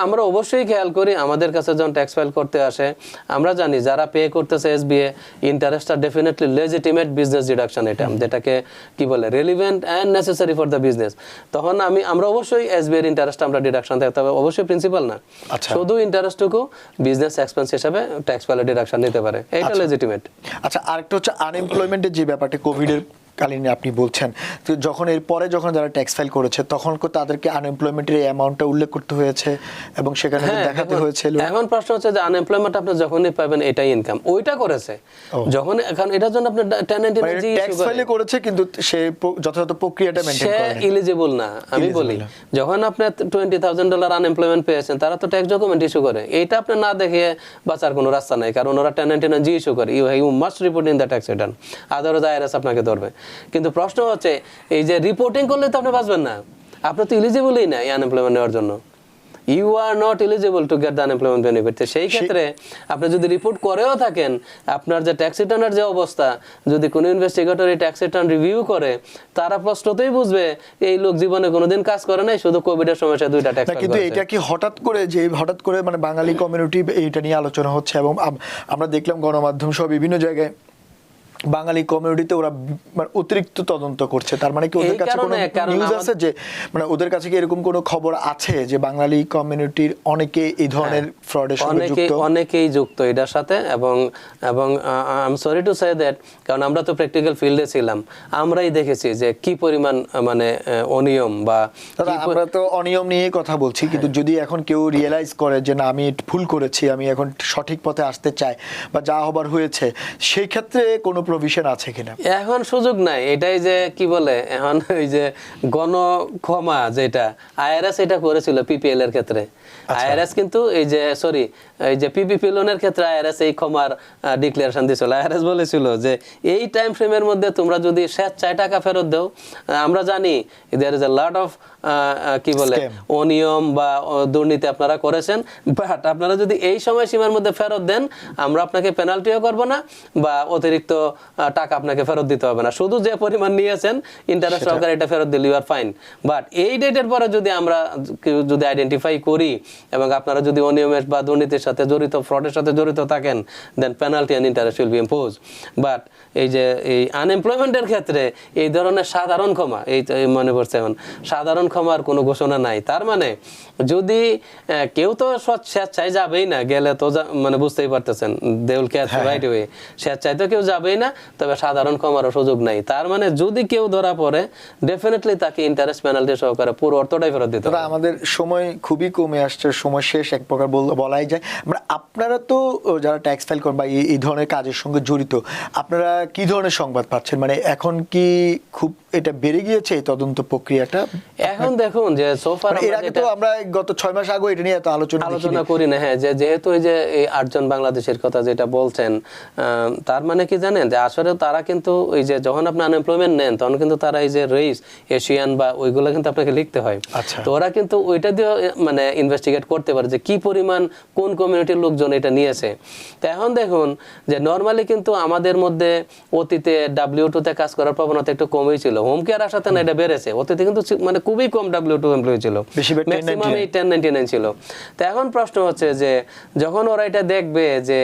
আমরা অবশ্যই খেয়াল করি। আমাদের কাছে যখন ট্যাক্স ফাইল করতে আসে, আমরা জানি যারা পে করতেছে এসবিএ ইন্টারেস্টটা ডেফিনেটলি লেজিটিমেট বিজনেস ডিডাকশন, এটা যেটাকে কি বলে relevant and necessary for the business. তখন আমরা অবশ্যই এসবিএ এর ইন্টারেস্ট আমরা ডিডাকশন দেখতে হবে, অবশ্যই প্রিন্সিপাল না, শুধু ইন্টারেস্টটুকু বিজনেস এক্সপেন্স হিসেবে ট্যাক্স ফাইলে ডিডাকশন নিতে পারে, এটা লেজিটিমেট। আচ্ছা, আরেকটা হচ্ছে আনএমপ্লয়মেন্ট যে ব্যাপারটা কোভিডের কালীন আপনি বলছেন, তো যখন এরপরে যখন যারা ট্যাক্স ফাইল করেছে তখন তাদেরকে আনএমপ্লয়মেন্টের এই অ্যামাউন্টটা উল্লেখ করতে হয়েছে এবং সেখানে দেখাতে হয়েছিল। এখন প্রশ্ন হচ্ছে যে আনএমপ্লয়মেন্ট আপনি যখনই পাবেন এটাই ইনকাম, ওইটা করেছে যখন, এখন এটার জন্য আপনি 1099 ট্যাক্স ফাইল করেছে কিন্তু সে যথাযথ প্রক্রিয়াটা মেইনটেইন করে না, সে এলিজিবল না। আমি বলি যখন আপনি $20,000 আনএমপ্লয়মেন্ট পেয়েছেন, তারা তো ট্যাক্স ডকুমেন্ট ইস্যু করে, এইটা আপনি না দেখে বাঁচার কোনো রাস্তা নাই, কারণ ওরা 1099 ইস্যু করে, you must report in the tax return, otherwise IRS আপনাকে ধরবে। কিন্তু প্রশ্ন হচ্ছে এই যে রিপোর্টিং করলে তো আপনি বাঁচবেন না, আপনি তো এলিজিবলই না এই আনএমপ্লয়মেন্ট নেওয়ার জন্য, you are not eligible to get the unemployment benefit. সেই ক্ষেত্রে আপনি যদি রিপোর্ট করেও থাকেন, আপনার যে ট্যাক্স রিটার্নের যে অবস্থা, যদি কোনো ইনভেস্টিগেটর এই ট্যাক্স রিটার্ন রিভিউ করে, তারা প্রশ্নতেই বুঝবে এই লোক জীবনে কোনোদিন কাজ করে নাই, শুধু কোভিডের সময় সে 2টা ট্যাক্স। কিন্তু এটা কি হঠাৎ করে মানে বাঙালি কমিউনিটি এটা নিয়ে আলোচনা হচ্ছে, এবং আমরা দেখলাম গণমাধ্যম সহ বিভিন্ন জায়গায় বাঙালি কমিউনিটিতে ওরা মানে অতিরিক্ত তদন্ত করছে, তার মানে কি ওদের কাছে কোনো নিউজ আছে যে মানে ওদের কাছে কি এরকম কোনো খবর আছে যে বাঙালি কমিউনিটির অনেকে এই ধরনের ফ্রডের সঙ্গে যুক্ত? অনেকেই যুক্ত এটার সাথে, এবং I am sorry to say that, কারণ আমরা তো প্র্যাকটিক্যাল ফিল্ডে ছিলাম, আমরাই দেখেছি যে কি পরিমাণ মানে অনিয়ম বা আমরা তো অনিয়ম নিয়ে কথা বলছি, কিন্তু যদি এখন কেউ রিয়েলাইজ করে যে না আমি ভুল করেছি, আমি এখন সঠিক পথে আসতে চাই বা যা হবার হয়েছে, সেই ক্ষেত্রে কোনো প্রভিশন আছে কিনা? এখন সুযোগ নাই, এটাই যে কি বলে এখন ওই যে গণ ক্ষমা যেটা আইআরএস এটা করেছিল পিপিএল এর ক্ষেত্রে, আইআরএস কিন্তু এই যে সরি এই যে পিপিপি লোনের ক্ষেত্রে আইআরএস এই ক্ষমার ডিক্লারেশন দিয়েছিল। আইআরএস বলেছিল যে এই টাইম ফ্রেমের মধ্যে তোমরা যদি স্বেচ্ছায় টাকা ফেরত দাও, আমরা জানি দেয়ার ইজ এ লট অফ কি বলে অনিয়ম বা দুর্নীতি আপনারা করেছেন, বাট আপনারা যদি এই সময়সীমার মধ্যে ফেরত দেন, আমরা আপনাকে পেনাল্টিও করব না বা অতিরিক্ত টাকা আপনাকে ফেরত দিতে হবে না, শুধু যে পরিমাণ নিয়েছেন ইন্টারেস্ট সহকারে এটা ফেরত দিলে ইউ আর ফাইন। বাট এই ডেটের পরে যদি আমরা যদি আইডেন্টিফাই করি এবং আপনারা যদি অনিয়মের বা দুর্নীতির সাথে জড়িত, ফ্রডের সাথে জড়িত থাকেন, then penalty and interest will be impose. But এই যে এই আনএমপ্লয়মেন্টের ক্ষেত্রে এই ধরনের সাধারণ ক্ষমা, এই মনে পড়ছে এখন সাধারণ ক্ষমার কোনো ঘোষণা নাই। তার মানে যদি কেউ তো স্বেচ্ছায় যাবেই না, গেলে তো মানে বুঝতেই পারতেছেন they will catch right way, স্বেচ্ছায় তো কেউ যাবেই না, তবে সাধারণ ক্ষমারও সুযোগ নাই। তার মানে যদি কেউ ধরা পড়ে, ডেফিনেটলি তাকে ইন্টারেস্ট পেনাল্টি সহকারে পুরো অর্থটাই ফেরত দিতে হবে। আমাদের সময় খুবই কমে আসছে, সময় শেষ এক প্রকার বলাই যায়। মানে আপনারা তো যারা ট্যাক্স ফাইল করেন বা এই ধরনের কাজের সঙ্গে জড়িত, আপনারা কি ধরনের সংবাদ পাচ্ছেন? মানে এখন কি খুব এটা বেড়ে গিয়েছে এই তদন্ত প্রক্রিয়াটা? এখন দেখুন যে সোফার এর আগে তো আমরা গত 6 মাস আগে এটা নিয়ে এত আলোচনা করি না। হ্যাঁ, যেহেতু এই যে এই 8 জন বাংলাদেশের কথা যেটা বলছেন, তার মানে কি জানেন যে আসলে তারা কিন্তু ওই যে যখন আপনি আনএমপ্লয়মেন্ট নেন, তখন কিন্তু তারা এই যে রেস এশিয়ান বা ওইগুলো কিন্তু আপনাকে লিখতে হয়। তো ওরা কিন্তু ওইটা দিয়ে মানে ইনভেস্টিগেট করতে পারে যে কি পরিমাণ কোন কমিউনিটির লোকজন এটা নিয়েছে। তো এখন দেখুন যে নর্মালি কিন্তু আমাদের মধ্যে অতীতে W2 তে কাজ করার প্রবণতা একটু কমই ছিল, হোম কেয়ার আসাতে না এটা বেড়েছে, অতীতে কিন্তু মানে খুবই কম W2 এমপ্লয়ি ছিল, বেশিরভাগ 1099 ম্যাক্সিমাম 1099 ছিল। তো এখন প্রশ্ন হচ্ছে যে যখন ওরা এটা দেখবে যে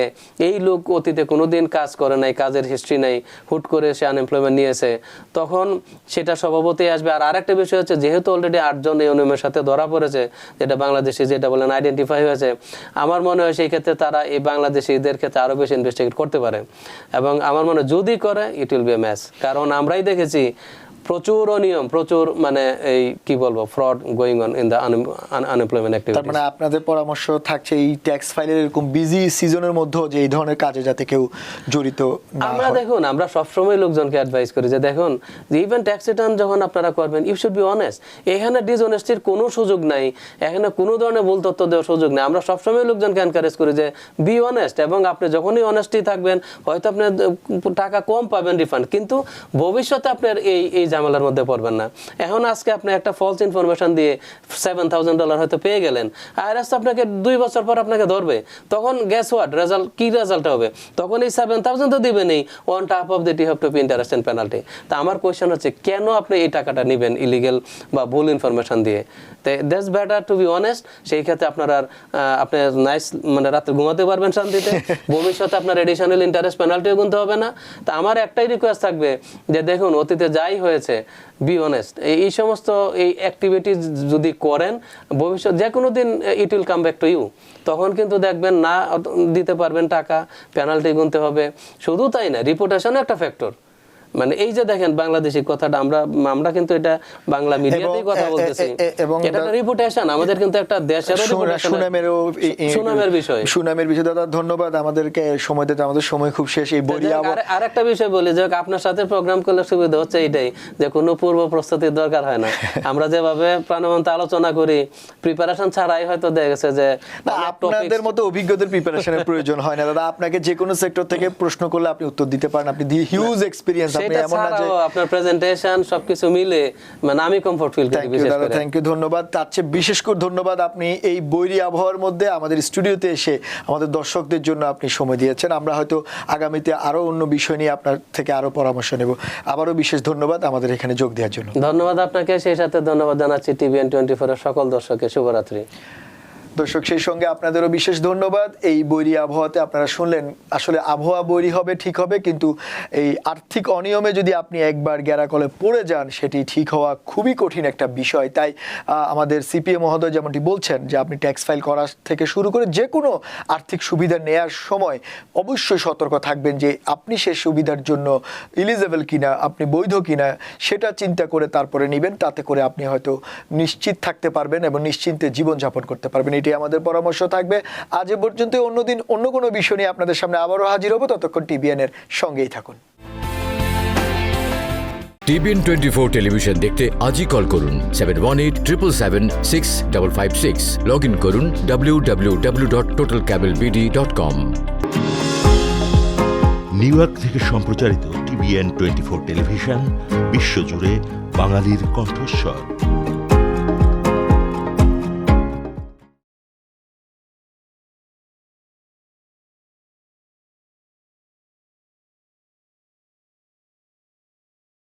এই লোক অতীতে কোনোদিন কাজ করে নাই, কাজের হিস্ট্রি নাই, হুট করে সে আনএমপ্লয়মেন্ট নিয়েছে, তখন সেটা স্বভাবতই আসবে। আর আরেকটা বিষয় হচ্ছে যেহেতু অলরেডি 8 জন এই অনিয়মের সাথে ধরা পড়েছে, যেটা বাংলাদেশে যেটা বলেন আইডেন্টিফাই হয়েছে, আমার মনে হয় সেই ক্ষেত্রে তারা এই বাংলাদেশিদের ক্ষেত্রে আরো বেশি ইনভেস্টিগেট করতে পারে। এবং আমার মনে হয় যদি করে it will B A match, কারণ আমরাই দেখেছি প্রচুর অনিয়ম, প্রচুর মানে এই কি বলবো fraud going on in the unemployment তার অ্যাক্টিভিটিস। মানে আপনাদের পরামর্শ থাকছে এই ট্যাক্স ফাইলের এরকম বিজি সিজনের মধ্যেও যে এই ধরনের কাজে যাতে কেউ জড়িত না আমরা হয়। দেখুন আমরা সবসময় লোকজনকে অ্যাডভাইস করি যে দেখুন যে ইভেন ট্যাক্স রিটার্ন যখন আপনারা করবেন ইউ শুড বি অনেস্ট, এখানে ডিসঅনেস্টির কোনো সুযোগ নাই, এখানে কোনো ধরনের ভুল তথ্য দেওয়ার সুযোগ নেই। আমরা সবসময় লোকজনকে এনকারেজ করি যে বি অনেস্ট, এবং আপনি যখনই অনেস্টি থাকবেন হয়তো আপনি টাকা কম পাবেন রিফান্ড, কিন্তু ভবিষ্যতে আপনার এই ঝামেলার মধ্যে পড়বেন না। এখন আজকে আপনি একটা ফলস ইনফরমেশন দিয়ে $7,000 হয়তো পেয়ে গেলেন, আইআরএস আপনাকে 2 বছর পর আপনাকে ধরবে, তখন গ্যাস হোয়াট রেজাল্ট, কি রেজাল্ট হবে? তখন এই 7,000 তো দিবেনই, on top of that you have to pay interest and penalty. তা আমার কোয়েশ্চেন হচ্ছে কেন আপনি এই টাকাটা নেবেন ইলিগেল বা ভুল ইনফরমেশন দিয়ে? তো that's better to be honest. সেই ক্ষেত্রে আপনার আর আপনি নাইস মানে রাতে ঘুমাতে পারবেন শান্তিতে, ভবিষ্যতে আপনার এডিশনাল ইন্টারেস্ট পেনাল্টিও গুনতে হবে না। তা আমার একটাই রিকোয়েস্ট থাকবে যে দেখুন অতীতে যাই হয়েছে বি অনেস্ট, এই সমস্ত এই অ্যাক্টিভিটিস যদি করেন ভবিষ্যৎ যে কোনো দিন it will come back to you, তখন কিন্তু দেখবেন না দিতে পারবেন টাকা, পেনাল্টি গুনতে হবে। শুধু তাই না, রিপুটেশনও একটা ফ্যাক্টর। মানে এই যে দেখেন বাংলাদেশি কথাটা আমরা কিন্তু এটা বাংলা মিডিয়াতেই কথা বলতেছি, এবং এটা একটা রিপুটেশন, আমাদের কিন্তু একটা দেশের সুনামের বিষয়। সুনামের বিষয়। দাদা ধন্যবাদ আমাদেরকে সময় দিতে, আমাদের সময় খুব শেষ। এই বড়ি আরেকটা বিষয় বলি যে আপনার সাথে প্রোগ্রাম করলে সুবিধা হচ্ছে এইটাই যে কোনো পূর্ব প্রস্তুতির দরকার হয় না। আমরা যেভাবে প্রাণবন্ত আলোচনা করি প্রিপারেশন ছাড়াই হয়তো দেখা গেছে যে আপনাদের মতো অভিজ্ঞতার প্রিপারেশনের প্রয়োজন হয় না দাদা। আপনাকে যে কোনো সেক্টর থেকে প্রশ্ন করলে আপনি উত্তর দিতে পারেন, আপনি হিউজ এক্সপেরিয়েন্স। সেটা ছাড়াও আপনার প্রেজেন্টেশন সবকিছু মিলে মানে আমি কমফর্ট ফিল করি বিশেষ করে। থ্যাংক ইউ, ধন্যবাদ। তার চেয়ে বিশেষ করে ধন্যবাদ আপনি এই বৈরী আবহাওয়ার মধ্যে আমাদের স্টুডিওতে এসে আমাদের দর্শকদের জন্য আপনি সময় দিয়েছেন। আমরা হয়তো আগামীতে আরো অন্য বিষয় নিয়ে আপনার থেকে আরো পরামর্শ নেব। আবারও বিশেষ ধন্যবাদ আমাদের এখানে যোগ দেওয়ার জন্য। ধন্যবাদ আপনাকে, সেই সাথে ধন্যবাদ জানাচ্ছি TVN 24 এর সকল দর্শককে। শুভরাত্রি। দর্শক সেই সঙ্গে আপনাদেরও বিশেষ ধন্যবাদ। এই বৈরী আবহাওয়াতে আপনারা শুনলেন আসলে আবহাওয়া বৈরী হবে ঠিক হবে, কিন্তু এই আর্থিক অনিয়মে যদি আপনি একবার গ্যারাকলে পড়ে যান সেটি ঠিক হওয়া খুবই কঠিন একটা বিষয়। তাই আমাদের CPA মহোদয় যেমনটি বলছেন যে আপনি ট্যাক্স ফাইল করা থেকে শুরু করে যে কোনো আর্থিক সুবিধা নেয়ার সময় অবশ্যই সতর্ক থাকবেন যে আপনি সেই সুবিধার জন্য এলিজেবল কিনা, আপনি বৈধ কিনা সেটা চিন্তা করে তারপরে নেবেন। তাতে করে আপনি হয়তো নিশ্চিত থাকতে পারবেন এবং নিশ্চিন্তে জীবনযাপন করতে পারবেন। এটি আমাদের পরামর্শ থাকবে। আজ এ পর্যন্ত, অন্যদিন অন্য কোনো বিষয় নিয়ে আপনাদের সামনে আবারও হাজির হব। ততক্ষণ TVN এর সঙ্গেই থাকুন। TVN 24 টেলিভিশন দেখতে আজই কল করুন 7187776556। লগ ইন করুন www.totalcablebd.com। নিউ ইয়র্ক থেকে সম্প্রচারিত TVN 24 টেলিভিশন বিশ্বজুড়ে বাঙালির কণ্ঠস্বর।